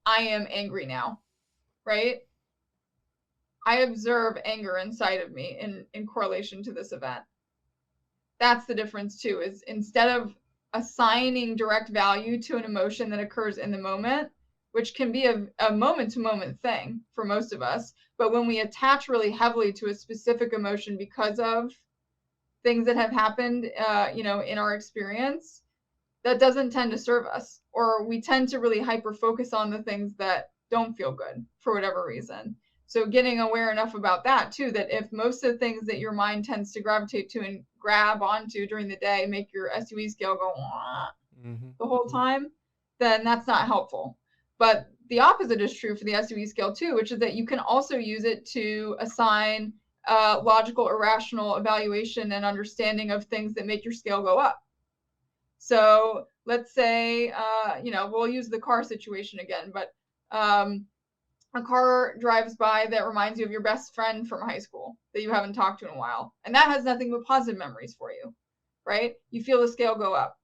Speaker 3: I am angry now, right? I observe anger inside of me in correlation to this event. That's the difference too, is instead of assigning direct value to an emotion that occurs in the moment, which can be a moment-to-moment thing for most of us, but when we attach really heavily to a specific emotion because of things that have happened, in our experience, that doesn't tend to serve us, or we tend to really hyper focus on the things that don't feel good for whatever reason. So getting aware enough about that too, that if most of the things that your mind tends to gravitate to and grab onto during the day make your SUE scale go the whole time, then that's not helpful. But the opposite is true for the SUE scale too, which is that you can also use it to assign logical, irrational evaluation and understanding of things that make your scale go up. So let's say, we'll use the car situation again, but a car drives by that reminds you of your best friend from high school that you haven't talked to in a while. And that has nothing but positive memories for you, right? You feel the scale go up.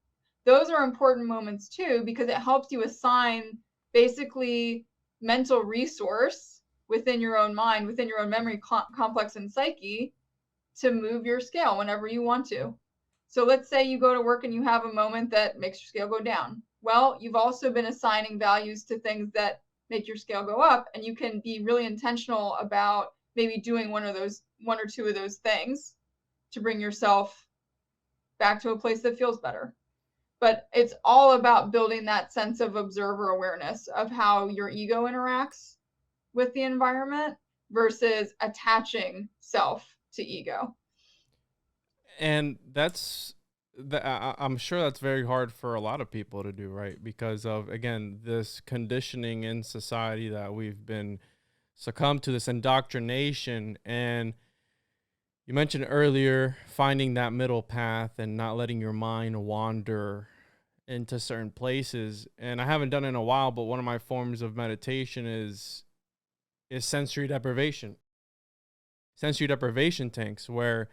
Speaker 3: Those are important moments too, because it helps you assign basically mental resource within your own mind, within your own memory complex and psyche to move your scale whenever you want to. So let's say you go to work and you have a moment that makes your scale go down. Well, you've also been assigning values to things that make your scale go up, and you can be really intentional about maybe doing one or two of those things to bring yourself back to a place that feels better. But it's all about building that sense of observer awareness of how your ego interacts with the environment versus attaching self to ego.
Speaker 2: And I'm sure that's very hard for a lot of people to do, right? Because of, again, this conditioning in society that we've been succumbed to, this indoctrination. And you mentioned earlier finding that middle path and not letting your mind wander into certain places. And I haven't done it in a while, but one of my forms of meditation is sensory deprivation. Sensory deprivation tanks, where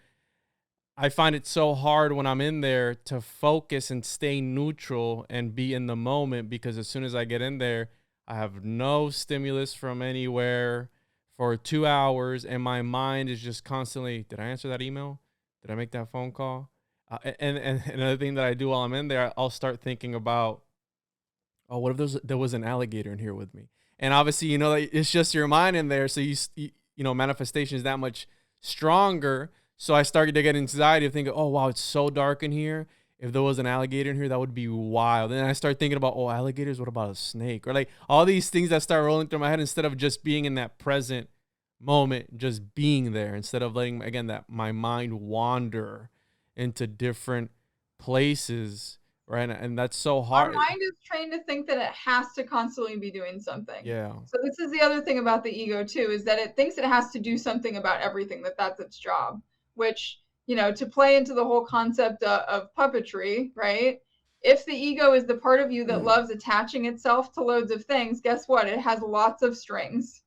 Speaker 2: I find it so hard when I'm in there to focus and stay neutral and be in the moment, because as soon as I get in there, I have no stimulus from anywhere for 2 hours, and my mind is just constantly, did I answer that email? Did I make that phone call? And another thing that I do while I'm in there, I'll start thinking about, oh, what if there was an alligator in here with me? And obviously, it's just your mind in there, so manifestation is that much stronger. So I started to get anxiety of thinking, oh, wow, it's so dark in here. If there was an alligator in here, that would be wild. And then I start thinking about, oh, alligators, what about a snake? Or like all these things that start rolling through my head instead of just being in that present moment, just being there, instead of letting, again, that my mind wander into different places, right? And that's so hard.
Speaker 3: Our mind is trained to think that it has to constantly be doing something.
Speaker 2: Yeah.
Speaker 3: So this is the other thing about the ego too, is that it thinks it has to do something about everything, that's its job. Which, to play into the whole concept of puppetry, right? If the ego is the part of you that loves attaching itself to loads of things, guess what? It has lots of strings.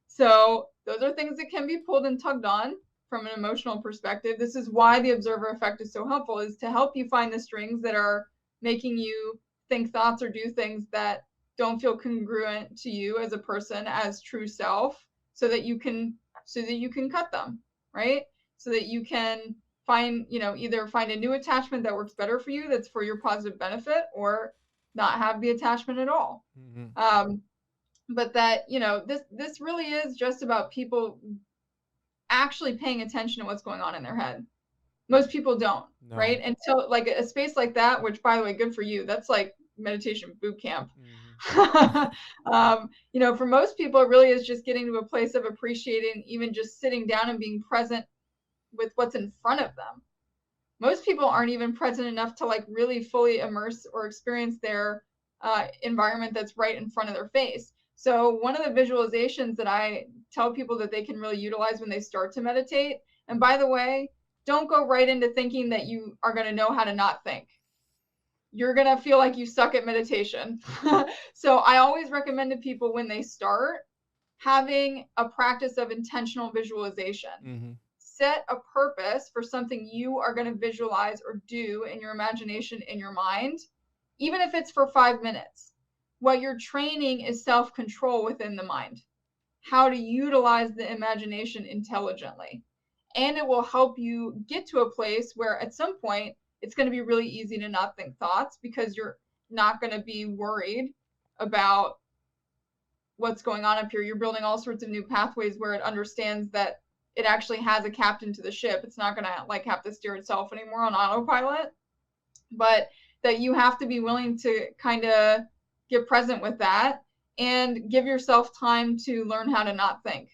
Speaker 3: So those are things that can be pulled and tugged on from an emotional perspective. This is why the observer effect is so helpful, is to help you find the strings that are making you think thoughts or do things that don't feel congruent to you as a person, as true self, so that you can cut them. Right? So that you can find, either find a new attachment that works better for you, that's for your positive benefit, or not have the attachment at all. Mm-hmm. But that, this really is just about people actually paying attention to what's going on in their head. Most people don't, no. Right? Until like a space like that, which by the way, good for you. That's like meditation boot camp. Mm-hmm. For most people, it really is just getting to a place of appreciating, even just sitting down and being present with what's in front of them. Most people aren't even present enough to like really fully immerse or experience their environment that's right in front of their face. So one of the visualizations that I tell people that they can really utilize when they start to meditate, and by the way, don't go right into thinking that you are going to know how to not think. You're going to feel like you suck at meditation. So I always recommend to people when they start having a practice of intentional visualization. Mm-hmm. set a purpose for something you are going to visualize or do in your imagination, in your mind, even if it's for 5 minutes. What you're training is self-control within the mind, how to utilize the imagination intelligently. And it will help you get to a place where at some point it's going to be really easy to not think thoughts, because you're not going to be worried about what's going on up here. You're building all sorts of new pathways where it understands that it actually has a captain to the ship. It's not going to like have to steer itself anymore on autopilot, but that you have to be willing to kind of get present with that and give yourself time to learn how to not think.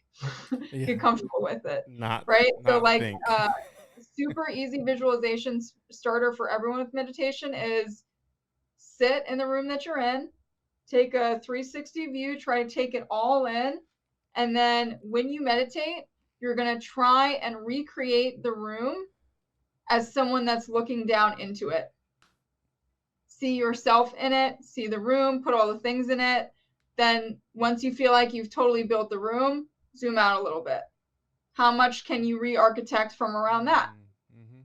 Speaker 3: Get comfortable with it. Right? So like super easy visualization starter for everyone with meditation is sit in the room that you're in, take a 360 view, try to take it all in. And then when you meditate, you're going to try and recreate the room as someone that's looking down into it. See yourself in it, see the room, put all the things in it. Then once you feel like you've totally built the room, zoom out a little bit. How much can you re-architect from around that?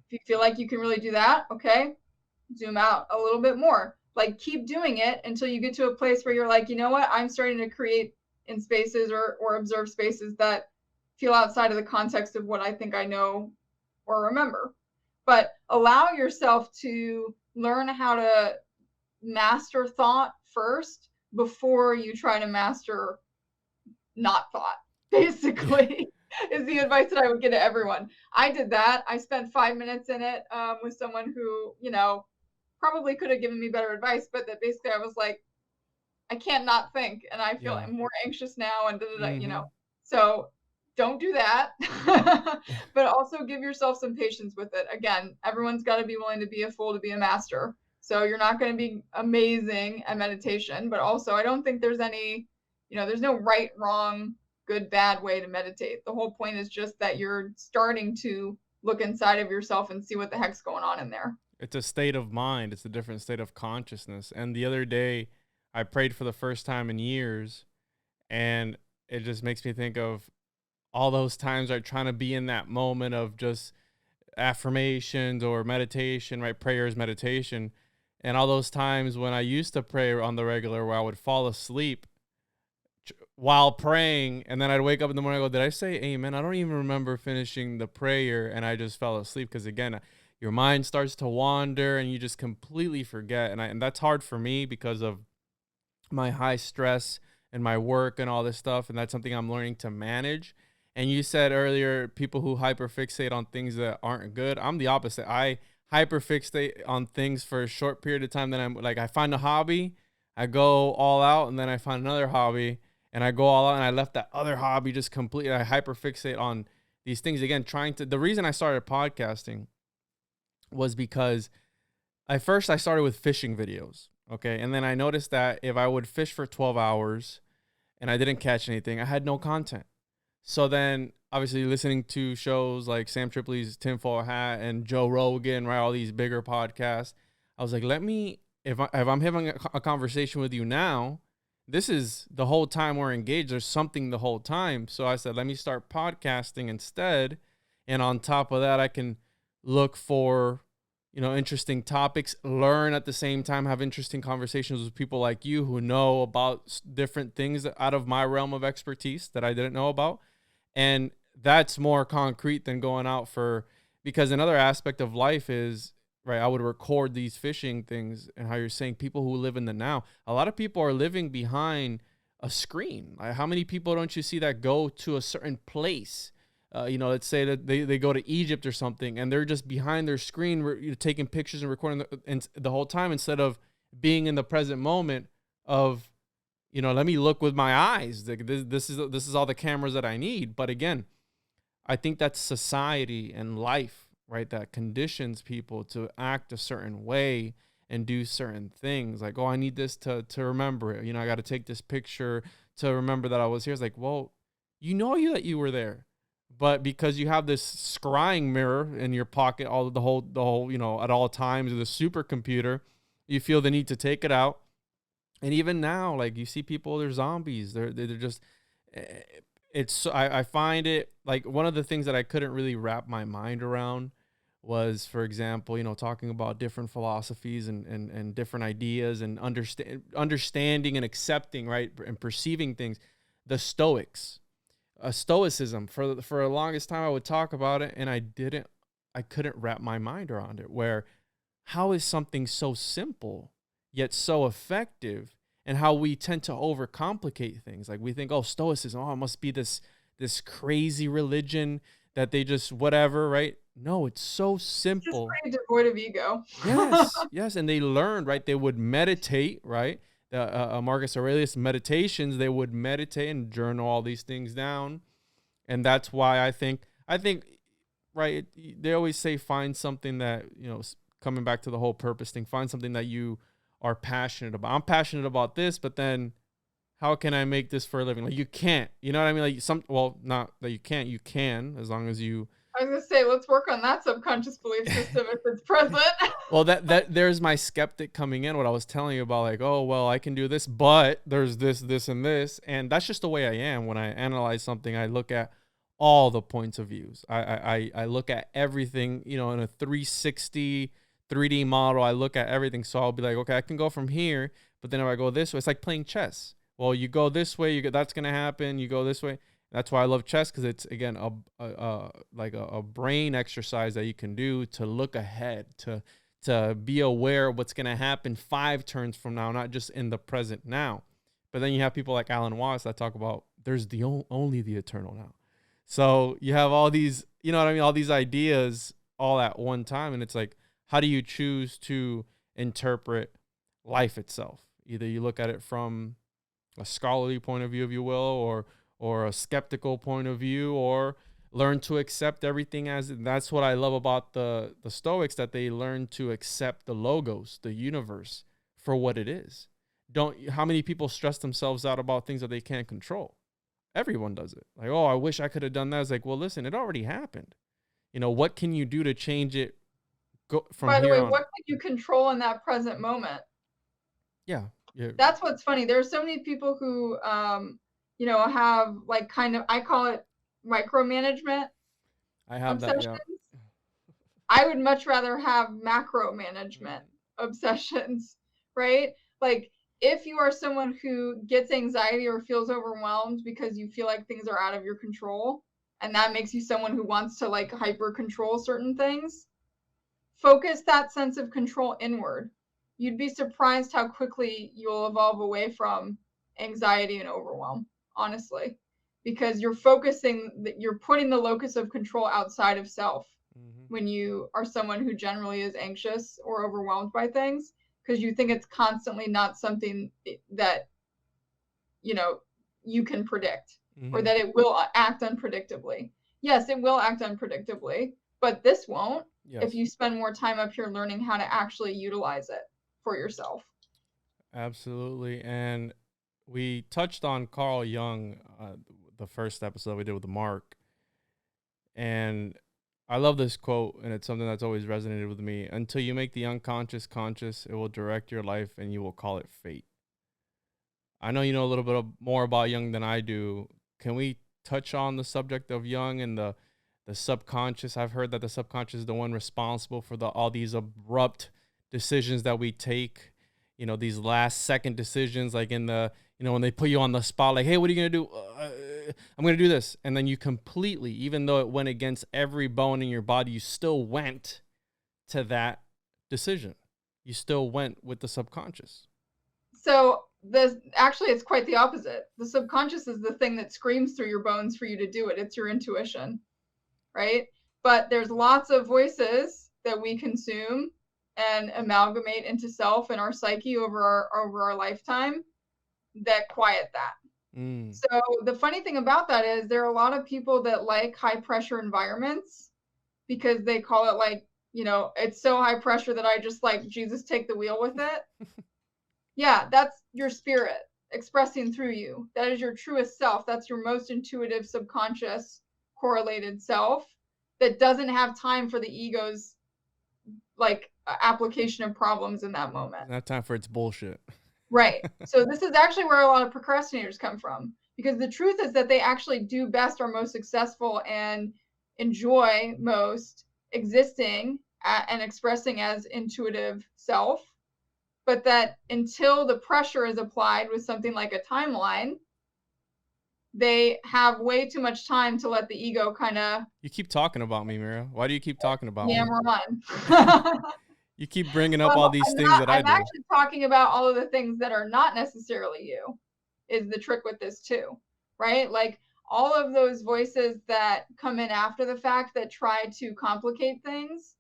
Speaker 3: If you feel like you can really do that, okay, zoom out a little bit more. Like keep doing it until you get to a place where you're like, you know what, I'm starting to create in spaces or observe spaces that feel outside of the context of what I think I know or remember. But allow yourself to learn how to master thought first before you try to master not thought, basically. Is the advice that I would give to everyone. I did that. I spent 5 minutes in it with someone who, you know, probably could have given me better advice, but that basically I was like, I can't not think, and I feel I'm more anxious now, and you know. So don't do that, but also give yourself some patience with it. Again, everyone's got to be willing to be a fool to be a master. So you're not going to be amazing at meditation, but also I don't think there's any, you know, there's no right, wrong, good, bad way to meditate. The whole point is just that you're starting to look inside of yourself and see what the heck's going on in there.
Speaker 2: It's a state of mind. It's a different state of consciousness. And the other day I prayed for the first time in years, and it just makes me think of all those times I'm trying to be in that moment of just affirmations or meditation, right? Prayers, meditation. And all those times when I used to pray on the regular where I would fall asleep while praying, and then I'd wake up in the morning and go, did I say amen? I don't even remember finishing the prayer, and I just fell asleep because, again, your mind starts to wander and you just completely forget. And that's hard for me because of my high stress and my work and all this stuff, and that's something I'm learning to manage. And you said earlier, people who hyperfixate on things that aren't good. I'm the opposite. I hyperfixate on things for a short period of time. Then I'm like, I find a hobby, I go all out, and then I find another hobby, and I go all out, and I left that other hobby just completely. I hyperfixate on these things again, the reason I started podcasting was because I started with fishing videos. Okay. And then I noticed that if I would fish for 12 hours and I didn't catch anything, I had no content. So then obviously listening to shows like Sam Tripoli's Tinfoil Hat and Joe Rogan, right? All these bigger podcasts. I was like, if I'm having a conversation with you now, this is the whole time we're engaged. There's something the whole time. So I said, let me start podcasting instead. And on top of that, I can look for, you know, interesting topics, learn at the same time, have interesting conversations with people like you who know about different things out of my realm of expertise that I didn't know about. And that's more concrete than going out because another aspect of life is, right, I would record these fishing things and how you're saying people who live in the now. A lot of people are living behind a screen. Like, how many people don't you see that go to a certain place? You know, let's say that they go to Egypt or something, and they're just behind their screen taking pictures and recording the whole time, instead of being in the present moment of, you know, let me look with my eyes. This is all the cameras that I need. But again, I think that's society and life, right, that conditions people to act a certain way and do certain things. Like, oh, I need this to remember it. You know, I got to take this picture to remember that I was here. It's like, well, you know that you were there. But because you have this scrying mirror in your pocket, the whole, you know, at all times, the supercomputer, you feel the need to take it out. And even now, like, you see people, they're zombies. They're just, I find it like one of the things that I couldn't really wrap my mind around was, for example, talking about different philosophies and different ideas and understanding and accepting, right, and perceiving things. The Stoics, Stoicism, for the longest time I would talk about it, and I couldn't wrap my mind around it. Where how is something so simple yet so effective? And how we tend to overcomplicate things. Like we think, oh, Stoicism, it must be this crazy religion that they just whatever, right? No, it's so simple.
Speaker 3: It's just pretty devoid of ego.
Speaker 2: Yes. And they learned, right? They would meditate, right? Marcus Aurelius meditations, they would meditate and journal all these things down. And that's why I think, right, they always say find something that, coming back to the whole purpose thing, find something that you are passionate about. I'm passionate about this, but then how can I make this for a living? Like you can't, you know what I mean? Like not that you can't, you can, as long as you.
Speaker 3: I was gonna say, let's work on that subconscious belief system if it's present.
Speaker 2: Well, that there's my skeptic coming in, what I was telling you about, like, oh, well, I can do this, but there's this, and this. And that's just the way I am. When I analyze something, I look at all the points of views. I look at everything, in a 360 3D model. I look at everything. So I'll be like, okay, I can go from here, but then if I go this way, it's like playing chess. Well, you go this way, that's going to happen. You go this way. That's why I love chess, because it's, again, a brain exercise that you can do to look ahead, to be aware of what's going to happen 5 turns from now, not just in the present now. But then you have people like Alan Watts that talk about there's only the eternal now. So you have all these, all these ideas all at one time. And it's like, how do you choose to interpret life itself? Either you look at it from a scholarly point of view, if you will, or a skeptical point of view, or learn to accept everything as. That's what I love about the Stoics, that they learn to accept the logos, the universe, for what it is. How many people stress themselves out about things that they can't control? Everyone does it. Like, oh, I wish I could have done that. It's like, well, listen, it already happened. What can you do to change it?
Speaker 3: By the way, what can you control in that present moment?
Speaker 2: Yeah.
Speaker 3: That's what's funny. There are so many people who, have like kind of, I call it micromanagement.
Speaker 2: I have obsessions. That. Yeah.
Speaker 3: I would much rather have macro management obsessions, right? Like if you are someone who gets anxiety or feels overwhelmed because you feel like things are out of your control, and that makes you someone who wants to like hyper control certain things, focus that sense of control inward. You'd be surprised how quickly you'll evolve away from anxiety and overwhelm, honestly, because you're putting the locus of control outside of self when you are someone who generally is anxious or overwhelmed by things, because you think it's constantly not something that, you can predict, or that it will act unpredictably. Yes, it will act unpredictably, but this won't. Yes. If you spend more time up here learning how to actually utilize it for yourself.
Speaker 2: Absolutely. And we touched on Carl Jung, the first episode we did with Mark. And I love this quote, and it's something that's always resonated with me. Until you make the unconscious conscious, it will direct your life, and you will call it fate. I know you know a little bit more about Jung than I do. Can we touch on the subject of Jung and the subconscious? I've heard that the subconscious is the one responsible for all these abrupt decisions that we take, these last second decisions, like in the, when they put you on the spot, like, hey, what are you going to do? I'm going to do this. And then you completely, even though it went against every bone in your body, you still went to that decision. You still went with the subconscious.
Speaker 3: So actually, it's quite the opposite. The subconscious is the thing that screams through your bones for you to do it. It's your intuition, right? But there's lots of voices that we consume and amalgamate into self and our psyche over our lifetime that quiet that. So the funny thing about that is there are a lot of people that like high pressure environments because they call it like, it's so high pressure that I just like Jesus take the wheel with it. Yeah, that's your spirit expressing through you. That is your truest self. That's your most intuitive, subconscious, correlated self that doesn't have time for the ego's like application of problems in that moment.
Speaker 2: Not time for its bullshit.
Speaker 3: Right. So this is actually where a lot of procrastinators come from, Because the truth is that they actually do best, are most successful, and enjoy most existing and expressing as intuitive self. But that until the pressure is applied with something like a timeline, they have way too much time to let the ego kind of...
Speaker 2: You keep talking about me, Mira. Why do you keep talking about me?
Speaker 3: Yammer on.
Speaker 2: You keep bringing up all these things that I do.
Speaker 3: I'm actually talking about all of the things that are not necessarily you, is the trick with this too, right? Like all of those voices that come in after the fact that try to complicate things,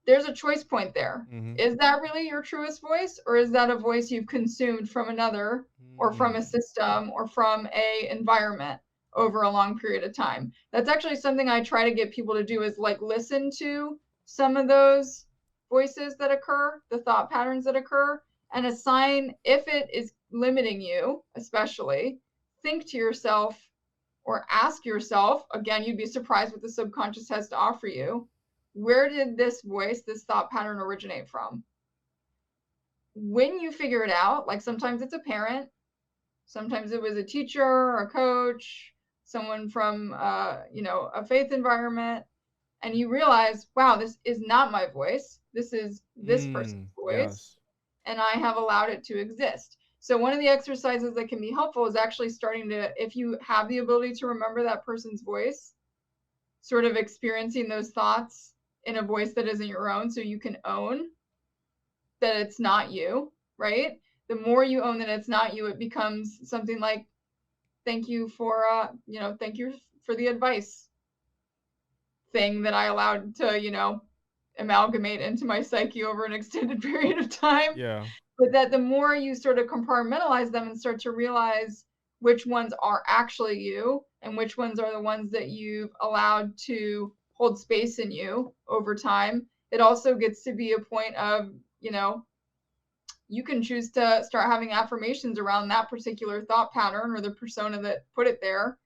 Speaker 3: there's a choice point there.
Speaker 2: Mm-hmm.
Speaker 3: Is that really your truest voice, or is that a voice you've consumed from another, or from a system, or from a environment over a long period of time? That's actually something I try to get people to do, is like listen to some of those voices that occur, the thought patterns that occur, and assign, if it is limiting you, especially, think to yourself or ask yourself, again, you'd be surprised what the subconscious has to offer you. Where did this voice, this thought pattern originate from? When you figure it out, like sometimes it's a parent, sometimes it was a teacher or a coach, someone from, a faith environment, and you realize, wow, this is not my voice. This is this person's voice, yes. And I have allowed it to exist. So one of the exercises that can be helpful is actually starting to, if you have the ability to remember that person's voice, sort of experiencing those thoughts in a voice that isn't your own, so you can own that it's not you, right? The more you own that it's not you, it becomes something like, thank you for the advice thing that I allowed to, amalgamate into my psyche over an extended period of time.
Speaker 2: Yeah.
Speaker 3: But that the more you sort of compartmentalize them and start to realize which ones are actually you and which ones are the ones that you've allowed to hold space in you over time, it also gets to be a point of, you can choose to start having affirmations around that particular thought pattern or the persona that put it there,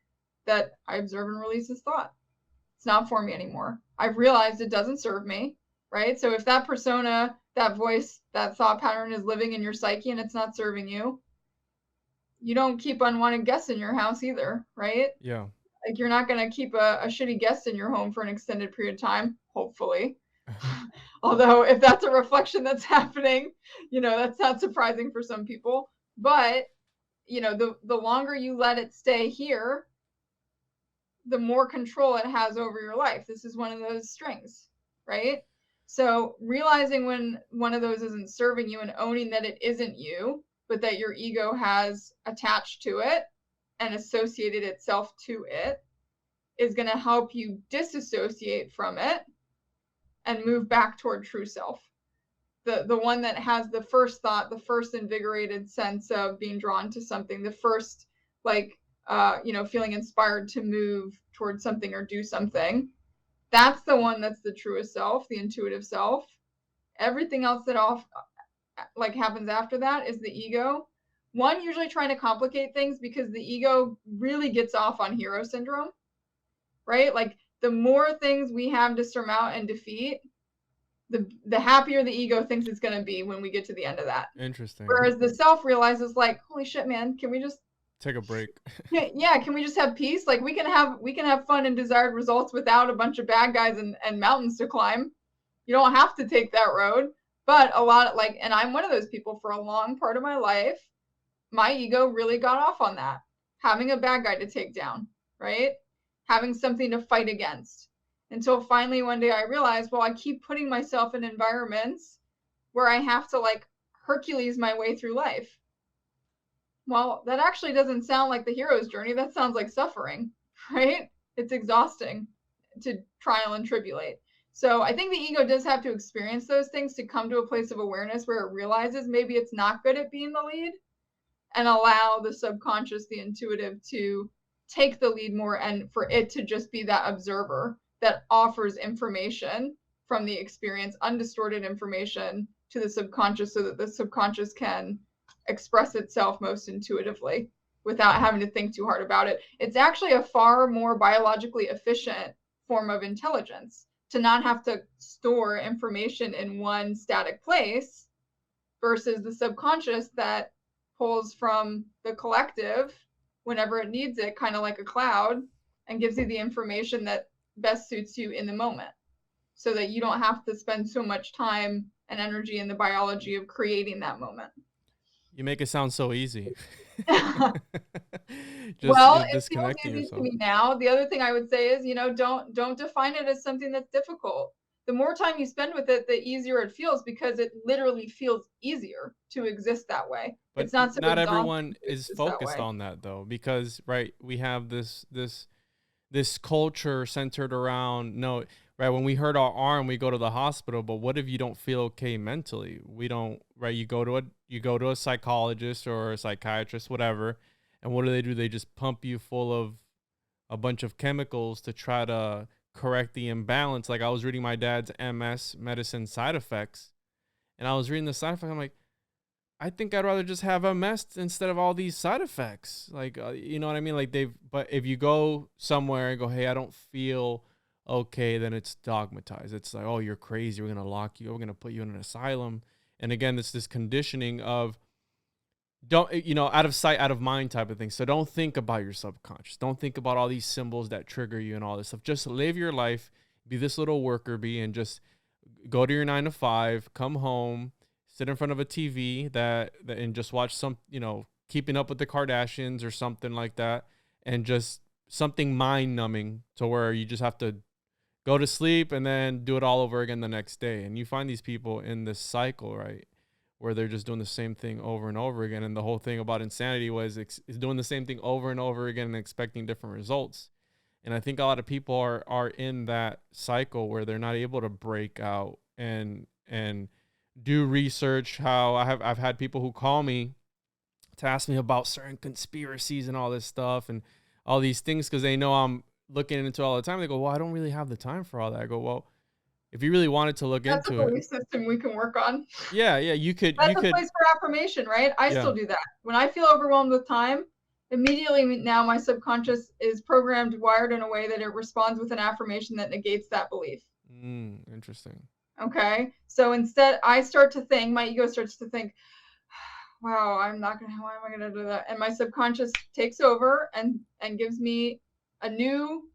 Speaker 3: that I observe and release this thought. It's not for me anymore. I've realized it doesn't serve me, right? So if that persona, that voice, that thought pattern is living in your psyche and it's not serving you, you don't keep unwanted guests in your house either, right?
Speaker 2: Yeah.
Speaker 3: Like you're not going to keep a shitty guest in your home for an extended period of time, hopefully. Although if that's a reflection that's happening, that's not surprising for some people. But, the longer you let it stay here, the more control it has over your life. This is one of those strings, right? So realizing when one of those isn't serving you and owning that it isn't you, but that your ego has attached to it and associated itself to it, is going to help you disassociate from it and move back toward true self. The one that has the first thought, the first invigorated sense of being drawn to something, the first feeling inspired to move towards something or do something. That's the one that's the truest self, the intuitive self. Everything else that happens after that is the ego. One, usually trying to complicate things because the ego really gets off on hero syndrome, right? Like the more things we have to surmount and defeat, the happier the ego thinks it's going to be when we get to the end of that.
Speaker 2: Interesting.
Speaker 3: Whereas the self realizes like, holy shit, man, can we just
Speaker 2: take a break?
Speaker 3: yeah, can we just have peace? Like we can have fun and desired results without a bunch of bad guys and mountains to climb. You don't have to take that road. But and I'm one of those people. For a long part of my life, my ego really got off on that. Having a bad guy to take down, right? Having something to fight against. Until finally one day I realized, well, I keep putting myself in environments where I have to like Hercules my way through life. Well, that actually doesn't sound like the hero's journey. That sounds like suffering, right? It's exhausting to trial and tribulate. So I think the ego does have to experience those things to come to a place of awareness where it realizes maybe it's not good at being the lead, and allow the subconscious, the intuitive, to take the lead more, and for it to just be that observer that offers information from the experience, undistorted information, to the subconscious, so that the subconscious can express itself most intuitively without having to think too hard about it. It's actually a far more biologically efficient form of intelligence to not have to store information in one static place versus the subconscious that pulls from the collective whenever it needs it, kind of like a cloud, and gives you the information that best suits you in the moment, so that you don't have to spend so much time and energy in the biology of creating that moment.
Speaker 2: You make it sound so easy.
Speaker 3: Well, it feels
Speaker 2: disconnecting
Speaker 3: easy
Speaker 2: yourself.
Speaker 3: to me now. The other thing I would say is, don't define it as something that's difficult. The more time you spend with it, the easier it feels, because it literally feels easier to exist that way.
Speaker 2: But
Speaker 3: it's not so
Speaker 2: not
Speaker 3: exhausting
Speaker 2: everyone
Speaker 3: to
Speaker 2: is
Speaker 3: exist that
Speaker 2: focused
Speaker 3: way.
Speaker 2: on that though, because we have this culture centered around when we hurt our arm, we go to the hospital, but what if you don't feel okay mentally? We don't, you go to a psychologist or a psychiatrist, whatever, and what do? They just pump you full of a bunch of chemicals to try to correct the imbalance. Like, I was reading my dad's MS medicine side effects, and I was reading the side effects. I'm like, I think I'd rather just have MS instead of all these side effects. Like, you know what I mean? Like, but if you go somewhere and go, hey, I don't feel okay, then it's dogmatized. It's like, oh, you're crazy. We're going to lock you. We're going to put you in an asylum. And again, it's this conditioning of out of sight, out of mind type of thing. So don't think about your subconscious. Don't think about all these symbols that trigger you and all this stuff. Just live your life, be this little worker bee, and just go to your 9 to 5, come home, sit in front of a TV and just watch some, Keeping Up with the Kardashians or something like that, and just something mind numbing to where you just have to go to sleep and then do it all over again the next day. And you find these people in this cycle, right, where they're just doing the same thing over and over again. And the whole thing about insanity is doing the same thing over and over again and expecting different results. And I think a lot of people are in that cycle where they're not able to break out and do research. How I've had people who call me to ask me about certain conspiracies and all this stuff and all these things, because they know I'm looking into it all the time. They go, well, I don't really have the time for all that. I go, well, if you really wanted to look
Speaker 3: That's
Speaker 2: into
Speaker 3: a
Speaker 2: it,
Speaker 3: belief system we can work on.
Speaker 2: yeah, you could.
Speaker 3: That's a place for affirmation, right? I
Speaker 2: Yeah.
Speaker 3: still do that. When I feel overwhelmed with time, immediately now my subconscious is programmed, wired in a way that it responds with an affirmation that negates that belief.
Speaker 2: Interesting.
Speaker 3: Okay. So instead, I start to think, my ego starts to think, wow, why am I going to do that? And my subconscious takes over and gives me a new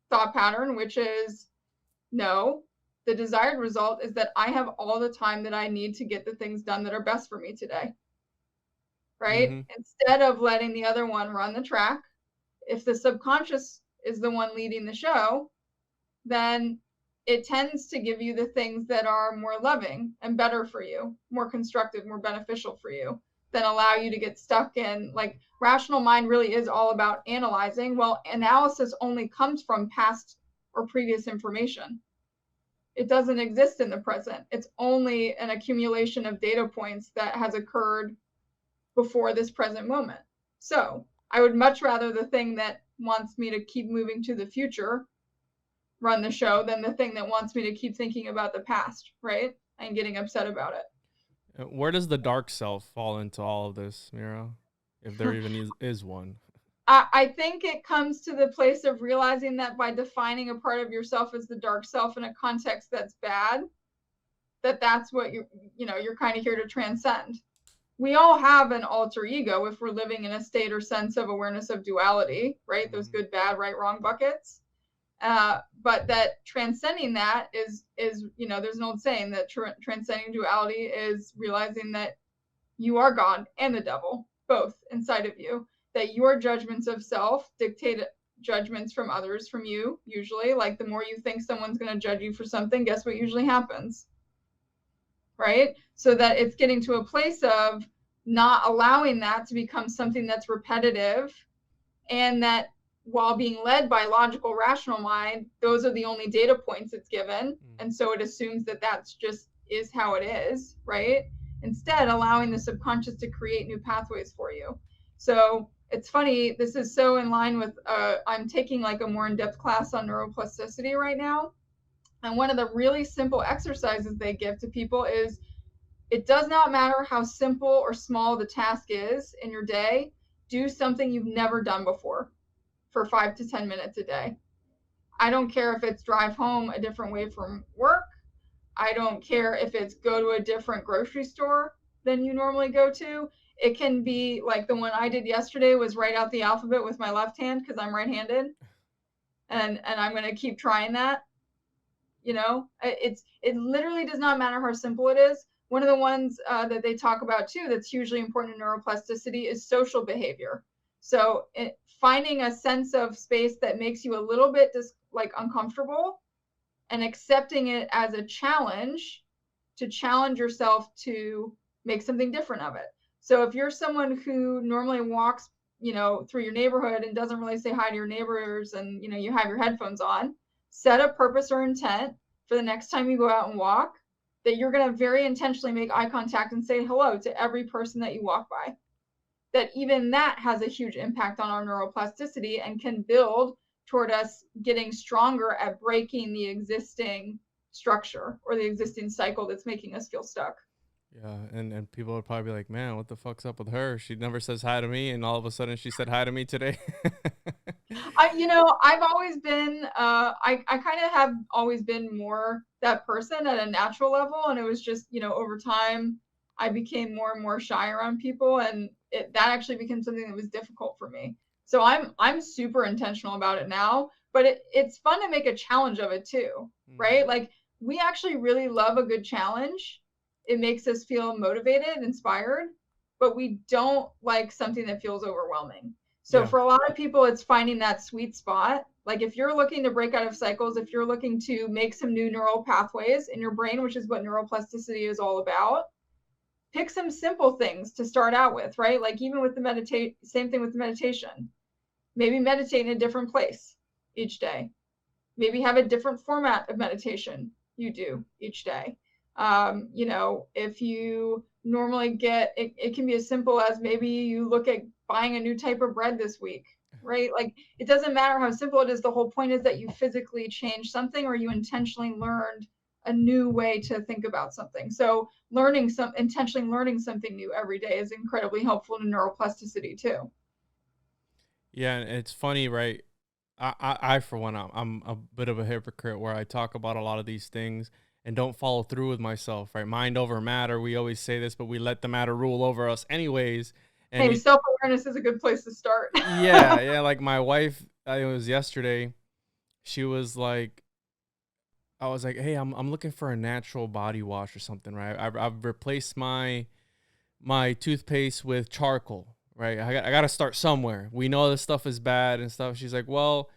Speaker 3: thought pattern, which is, no, the desired result is that I have all the time that I need to get the things done that are best for me today. Right? Mm-hmm. Instead of letting the other one run the track, if the subconscious is the one leading the show, then it tends to give you the things that are more loving and better for you, more constructive, more beneficial for you, than allow you to get stuck in, like, rational mind really is all about analyzing. Well, analysis only comes from past or previous information. It doesn't exist in the present. It's only an accumulation of data points that has occurred before this present moment. So I would much rather the thing that wants me to keep moving to the future run the show than the thing that wants me to keep thinking about the past, right? And getting upset about it.
Speaker 2: Where does the dark self fall into all of this, Mira? If there even is one.
Speaker 3: I think it comes to the place of realizing that by defining a part of yourself as the dark self in a context that's bad, that's what you're kind of here to transcend. We all have an alter ego if we're living in a state or sense of awareness of duality, right? Those good, bad, right, wrong buckets. But that transcending that is there's an old saying that transcending duality is realizing that you are God and the devil, both inside of you, that your judgments of self dictate judgments from others, from you, usually. Like, the more you think someone's going to judge you for something, guess what usually happens? Right? So that it's getting to a place of not allowing that to become something that's repetitive, and that while being led by logical, rational mind, those are the only data points it's given. And so it assumes that that's just is how it is, right? Instead, allowing the subconscious to create new pathways for you. So it's funny, this is so in line with, I'm taking like a more in-depth class on neuroplasticity right now. And one of the really simple exercises they give to people is, it does not matter how simple or small the task is in your day, do something you've never done before for 5 to 10 minutes a day. I don't care if it's drive home a different way from work. I don't care if it's go to a different grocery store than you normally go to. It can be like the one I did yesterday was write out the alphabet with my left hand because I'm right-handed, and I'm going to keep trying that. You know, it literally does not matter how simple it is. One of the ones that they talk about too that's hugely important in neuroplasticity is social behavior. So finding a sense of space that makes you a little bit uncomfortable and accepting it as a challenge to challenge yourself to make something different of it. So if you're someone who normally walks, through your neighborhood and doesn't really say hi to your neighbors and, you have your headphones on, set a purpose or intent for the next time you go out and walk that you're going to very intentionally make eye contact and say hello to every person that you walk by. That even that has a huge impact on our neuroplasticity and can build toward us getting stronger at breaking the existing structure or the existing cycle that's making us feel stuck.
Speaker 2: Yeah, and people would probably be like, man, what the fuck's up with her? She never says hi to me, and all of a sudden she said hi to me today.
Speaker 3: I've always been, I kind of have always been more that person at a natural level. And it was just, over time, I became more and more shy around people. And that actually became something that was difficult for me. So I'm super intentional about it now, but it's fun to make a challenge of it too, right? Like we actually really love a good challenge. It makes us feel motivated, inspired, but we don't like something that feels overwhelming. So for a lot of people, it's finding that sweet spot. Like if you're looking to break out of cycles, if you're looking to make some new neural pathways in your brain, which is what neuroplasticity is all about, pick some simple things to start out with, right? Like even with the same thing with the meditation. Maybe meditate in a different place each day. Maybe have a different format of meditation you do each day. If you normally get, it can be as simple as maybe you look at buying a new type of bread this week, right? Like it doesn't matter how simple it is. The whole point is that you physically change something or you intentionally learned a new way to think about something. So intentionally learning something new every day is incredibly helpful to neuroplasticity too.
Speaker 2: Yeah, and it's funny, right? I for one, I'm a bit of a hypocrite where I talk about a lot of these things and don't follow through with myself, right? Mind over matter. We always say this, but we let the matter rule over us anyways. And
Speaker 3: hey, self-awareness is a good place to start.
Speaker 2: yeah. Like my wife, it was yesterday. She was like, I was like, hey, I'm looking for a natural body wash or something, right? I've replaced my toothpaste with charcoal, right? I got to start somewhere. We know this stuff is bad and stuff. She's like, well,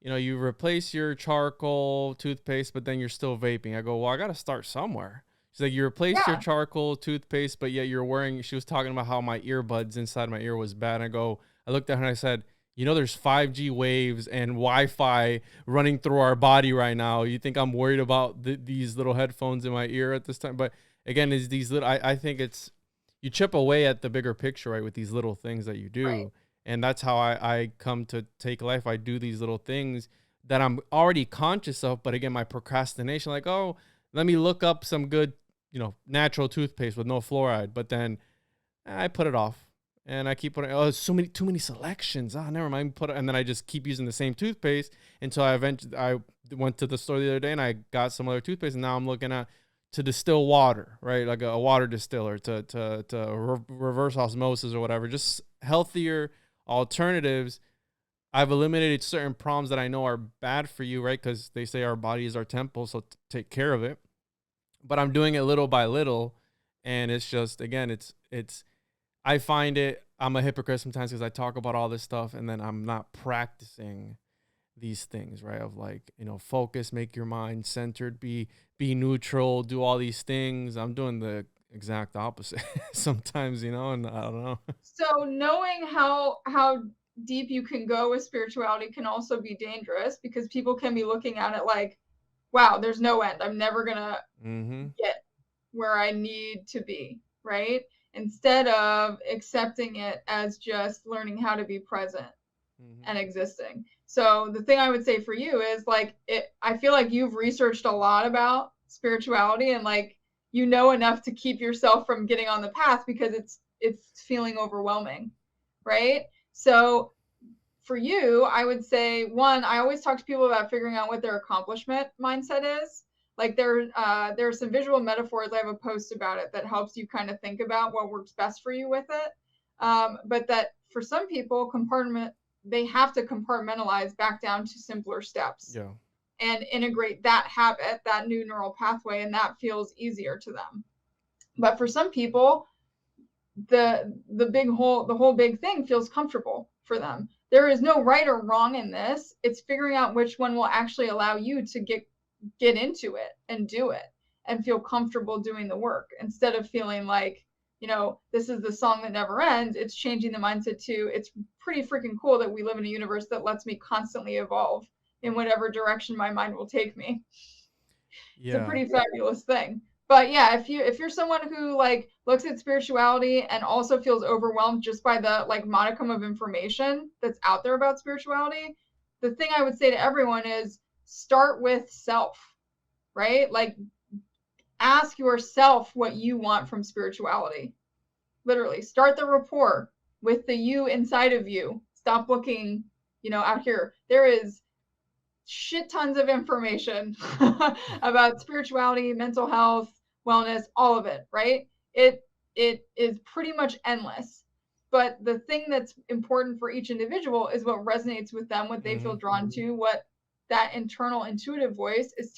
Speaker 2: you replace your charcoal toothpaste, but then you're still vaping. I go, well, I got to start somewhere. She's like, you replaced your charcoal toothpaste, but yet you're wearing, she was talking about how my earbuds inside my ear was bad. And I looked at her and I said, there's 5G waves and Wi-Fi running through our body right now. You think I'm worried about these little headphones in my ear at this time? But again, is these little, I think it's, you chip away at the bigger picture, right? With these little things that you do. Right. And that's how I come to take life. I do these little things that I'm already conscious of. But again, my procrastination, like, oh, let me look up some good, natural toothpaste with no fluoride. But then I put it off and I keep putting, too many selections. Never mind. And then I just keep using the same toothpaste until I went to the store the other day and I got some other toothpaste. And now I'm looking at to distill water, right? Like a water distiller to reverse osmosis or whatever, just healthier alternatives. I've eliminated certain problems that I know are bad for you, right? Because they say our body is our temple, so take care of it. But I'm doing it little by little, and it's just, again, it's. I find I'm a hypocrite sometimes because I talk about all this stuff and then I'm not practicing these things, right? Of like, focus, make your mind centered, be neutral, do all these things. I'm doing the exact opposite sometimes, and I don't know.
Speaker 3: So knowing how deep you can go with spirituality can also be dangerous because people can be looking at it like, wow, there's no end. I'm never gonna get where I need to be, right? Instead of accepting it as just learning how to be present and existing. So the thing I would say for you is like, I feel like you've researched a lot about spirituality and like, enough to keep yourself from getting on the path because it's feeling overwhelming, right? So for you, I would say, one, I always talk to people about figuring out what their accomplishment mindset is. Like there are some visual metaphors. I have a post about it that helps you kind of think about what works best for you with it. But that for some people, they have to compartmentalize back down to simpler steps.
Speaker 2: Yeah.
Speaker 3: And integrate that habit, that new neural pathway, and that feels easier to them. But for some people, the whole big thing feels comfortable for them. There is no right or wrong in this. It's figuring out which one will actually allow you to get into it and do it and feel comfortable doing the work, instead of feeling like, this is the song that never ends. It's changing the mindset to, it's pretty freaking cool that we live in a universe that lets me constantly evolve in whatever direction my mind will take me.
Speaker 2: Yeah.
Speaker 3: It's a pretty fabulous thing. But yeah, if you're someone who like looks at spirituality and also feels overwhelmed just by the like modicum of information that's out there about spirituality, the thing I would say to everyone is start with self, right? Like ask yourself what you want from spirituality. Literally start the rapport with the you inside of you. Stop looking, out here. There is shit tons of information about spirituality, mental health, wellness, all of it, right? It is pretty much endless. But the thing that's important for each individual is what resonates with them, what they feel drawn to, what that internal intuitive voice is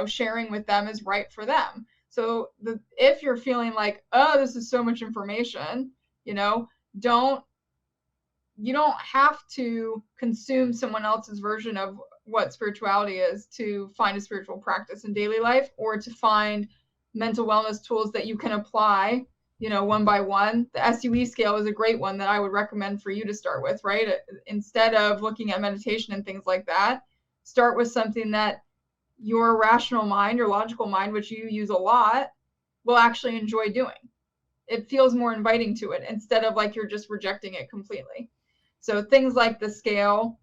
Speaker 3: sharing with them is right for them. So if you're feeling like, oh, this is so much information, you don't have to consume someone else's version of what spirituality is to find a spiritual practice in daily life, or to find mental wellness tools that you can apply, one by one. The SUE scale is a great one that I would recommend for you to start with, right? Instead of looking at meditation and things like that, start with something that your rational mind, your logical mind, which you use a lot, will actually enjoy doing. It feels more inviting to it, instead of like you're just rejecting it completely. So things like the scale.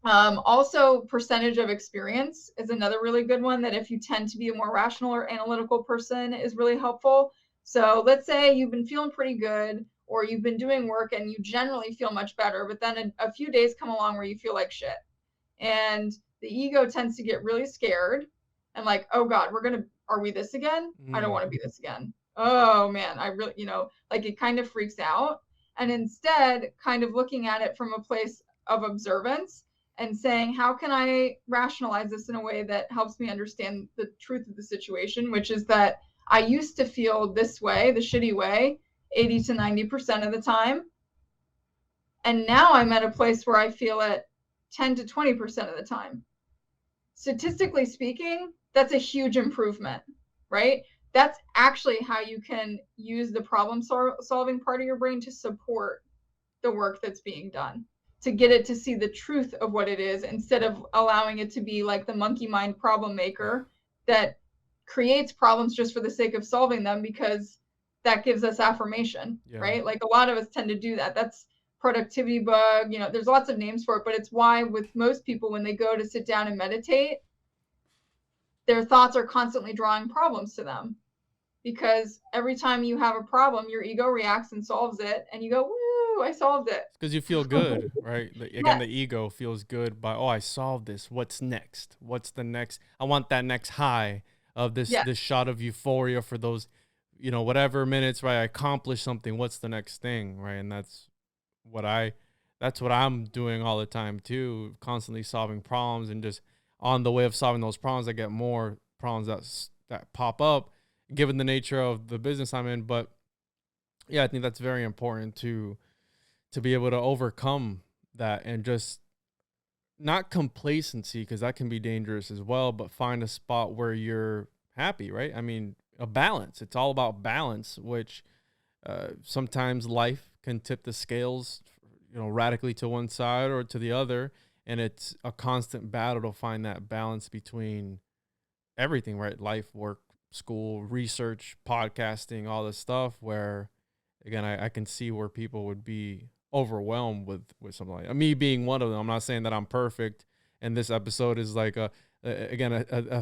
Speaker 3: Also, percentage of experience is another really good one, that if you tend to be a more rational or analytical person, is really helpful. So let's say you've been feeling pretty good, or you've been doing work and you generally feel much better, but then a few days come along where you feel like shit. And the ego tends to get really scared and like, oh God, are we this again? I don't want to be this again. Oh man, I really, like it kind of freaks out. And instead, kind of looking at it from a place of observance and saying, how can I rationalize this in a way that helps me understand the truth of the situation, which is that I used to feel this way, the shitty way, 80 to 90% of the time. And now I'm at a place where I feel it 10 to 20% of the time. Statistically speaking, that's a huge improvement, right? That's actually how you can use the problem solving part of your brain to support the work that's being done, to get it to see the truth of what it is, instead of allowing it to be like the monkey mind problem maker that creates problems just for the sake of solving them, because that gives us affirmation, right? Like a lot of us tend to do that. That's productivity bug, there's lots of names for it, but it's why with most people, when they go to sit down and meditate, their thoughts are constantly drawing problems to them. Because every time you have a problem, your ego reacts and solves it, and you go, woo, I solved it.
Speaker 2: Because you feel good, right? Again, the ego feels good by, I solved this. What's next? What's the next? I want that next high of this shot of euphoria for those, whatever minutes, right? I accomplished something. What's the next thing, right? And that's what I'm doing all the time too, constantly solving problems, and just on the way of solving those problems, I get more problems that pop up, given the nature of the business I'm in. But yeah, I think that's very important to be able to overcome that, and just not complacency, because that can be dangerous as well, but find a spot where you're happy, right? I mean, a balance. It's all about balance, which sometimes life can tip the scales, radically to one side or to the other. And it's a constant battle to find that balance between everything, right? Life, work, school, research, podcasting, all this stuff, where again, I can see where people would be overwhelmed with something like that. Me being one of them. I'm not saying that I'm perfect, and this episode is like a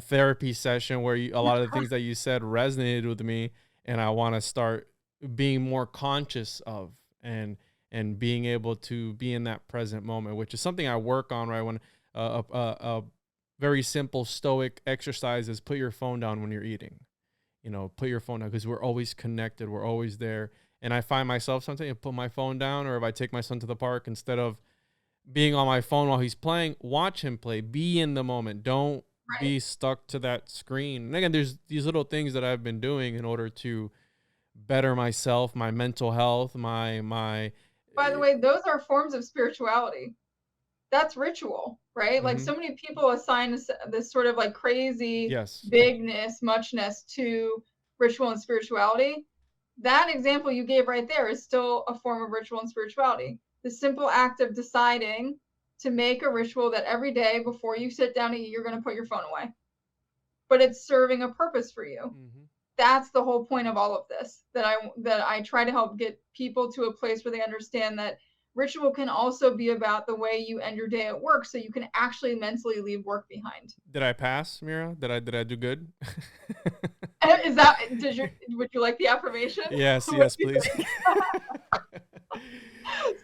Speaker 2: therapy session where a lot of the things that you said resonated with me, and I want to start being more conscious of and being able to be in that present moment, which is something I work on, right? When very simple stoic exercise is put your phone down when you're eating. Put your phone down, because we're always connected. We're always there. And I find myself sometimes I put my phone down, or if I take my son to the park, instead of being on my phone while he's playing, watch him play, be in the moment. Don't be stuck to that screen. And again, there's these little things that I've been doing in order to better myself, my mental health, my.
Speaker 3: By the way, those are forms of spirituality. That's ritual, right? Like so many people assign this sort of like crazy bigness, muchness to ritual and spirituality. That example you gave right there is still a form of ritual and spirituality. The simple act of deciding to make a ritual that every day before you sit down to eat, you're going to put your phone away. But it's serving a purpose for you. That's the whole point of all of this, that I try to help get people to a place where they understand that ritual can also be about the way you end your day at work, so you can actually mentally leave work behind.
Speaker 2: Did I pass, Mira? Did I do good?
Speaker 3: Is that, would you like the affirmation?
Speaker 2: Yes, please.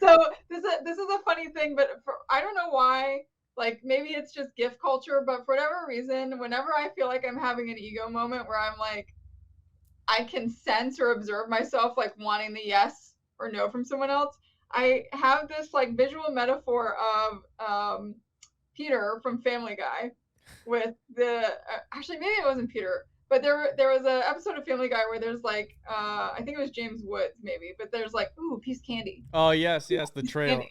Speaker 3: So this is a funny thing, but I don't know why, like maybe it's just gift culture, but for whatever reason, whenever I feel like I'm having an ego moment where I'm like, I can sense or observe myself like wanting the yes or no from someone else, I have this like visual metaphor of Peter from Family Guy with the actually maybe it wasn't Peter, but there was an episode of Family Guy where there's like I think it was James Woods maybe, but there's like ooh piece candy.
Speaker 2: Oh yes, the trail.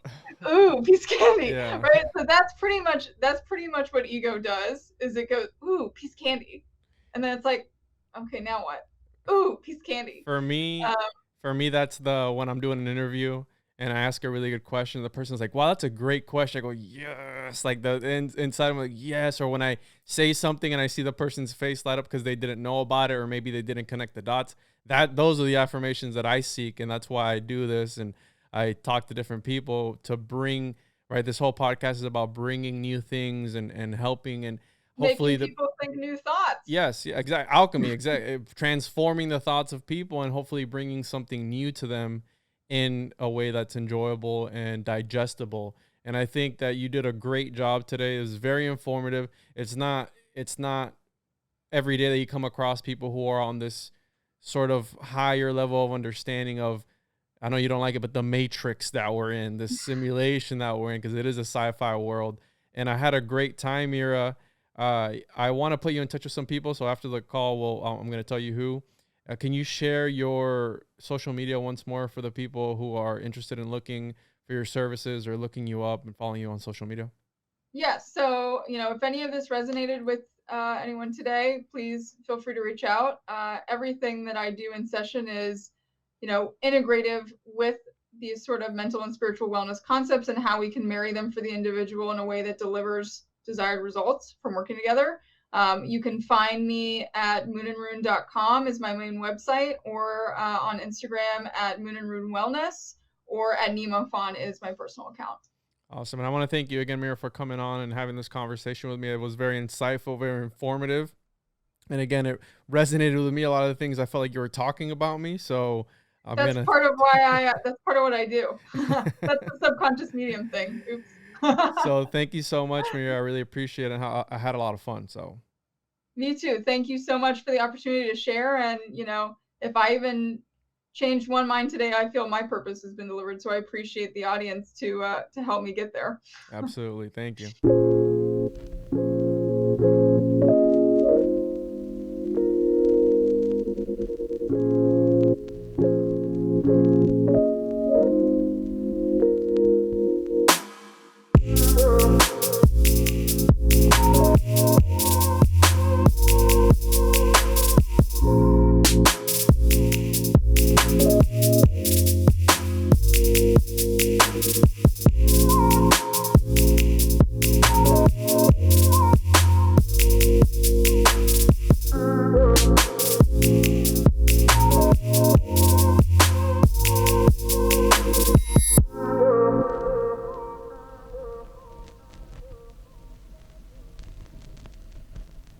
Speaker 3: Ooh piece candy.
Speaker 2: Yeah.
Speaker 3: Right. So that's pretty much what ego does. Is it goes ooh piece candy, and then it's like okay now what? Ooh piece candy.
Speaker 2: For me, that's when I'm doing an interview and I ask a really good question, the person's like, wow, that's a great question. I go, yes. Like inside I'm like, yes. Or when I say something and I see the person's face light up because they didn't know about it, or maybe they didn't connect the dots, those are the affirmations that I seek. And that's why I do this. And I talk to different people to bring, right. This whole podcast is about bringing new things and helping and hopefully
Speaker 3: making people think new thoughts.
Speaker 2: Yes, exactly. Alchemy, exactly. Transforming the thoughts of people and hopefully bringing something new to them in a way that's enjoyable and digestible. And I think that you did a great job today. It was very informative. It's not every day that you come across people who are on this sort of higher level of understanding of, I know you don't like it, but the matrix that we're in, the simulation that we're in, because it is a sci-fi world. And I had a great time, Mira. I want to put you in touch with some people. So after the call, I'm going to tell you who. Can you share your social media once more for the people who are interested in looking for your services or looking you up and following you on social media?
Speaker 3: Yes. So, if any of this resonated with anyone today, please feel free to reach out. Everything that I do in session is, integrative with these sort of mental and spiritual wellness concepts and how we can marry them for the individual in a way that delivers desired results from working together. You can find me at moonandrune.com is my main website, or on Instagram at moonandrunewellness, or at NemoFon is my personal account.
Speaker 2: Awesome. And I want to thank you again, Mira, for coming on and having this conversation with me. It was very insightful, very informative. And again, it resonated with me, a lot of the things I felt like you were talking about me. So
Speaker 3: that's part of what I do. That's the subconscious medium thing. Oops.
Speaker 2: So thank you so much, Mira. I really appreciate it. I had a lot of fun. So
Speaker 3: me too. Thank you so much for the opportunity to share. And, if I even changed one mind today, I feel my purpose has been delivered. So I appreciate the audience to help me get there.
Speaker 2: Absolutely. Thank you.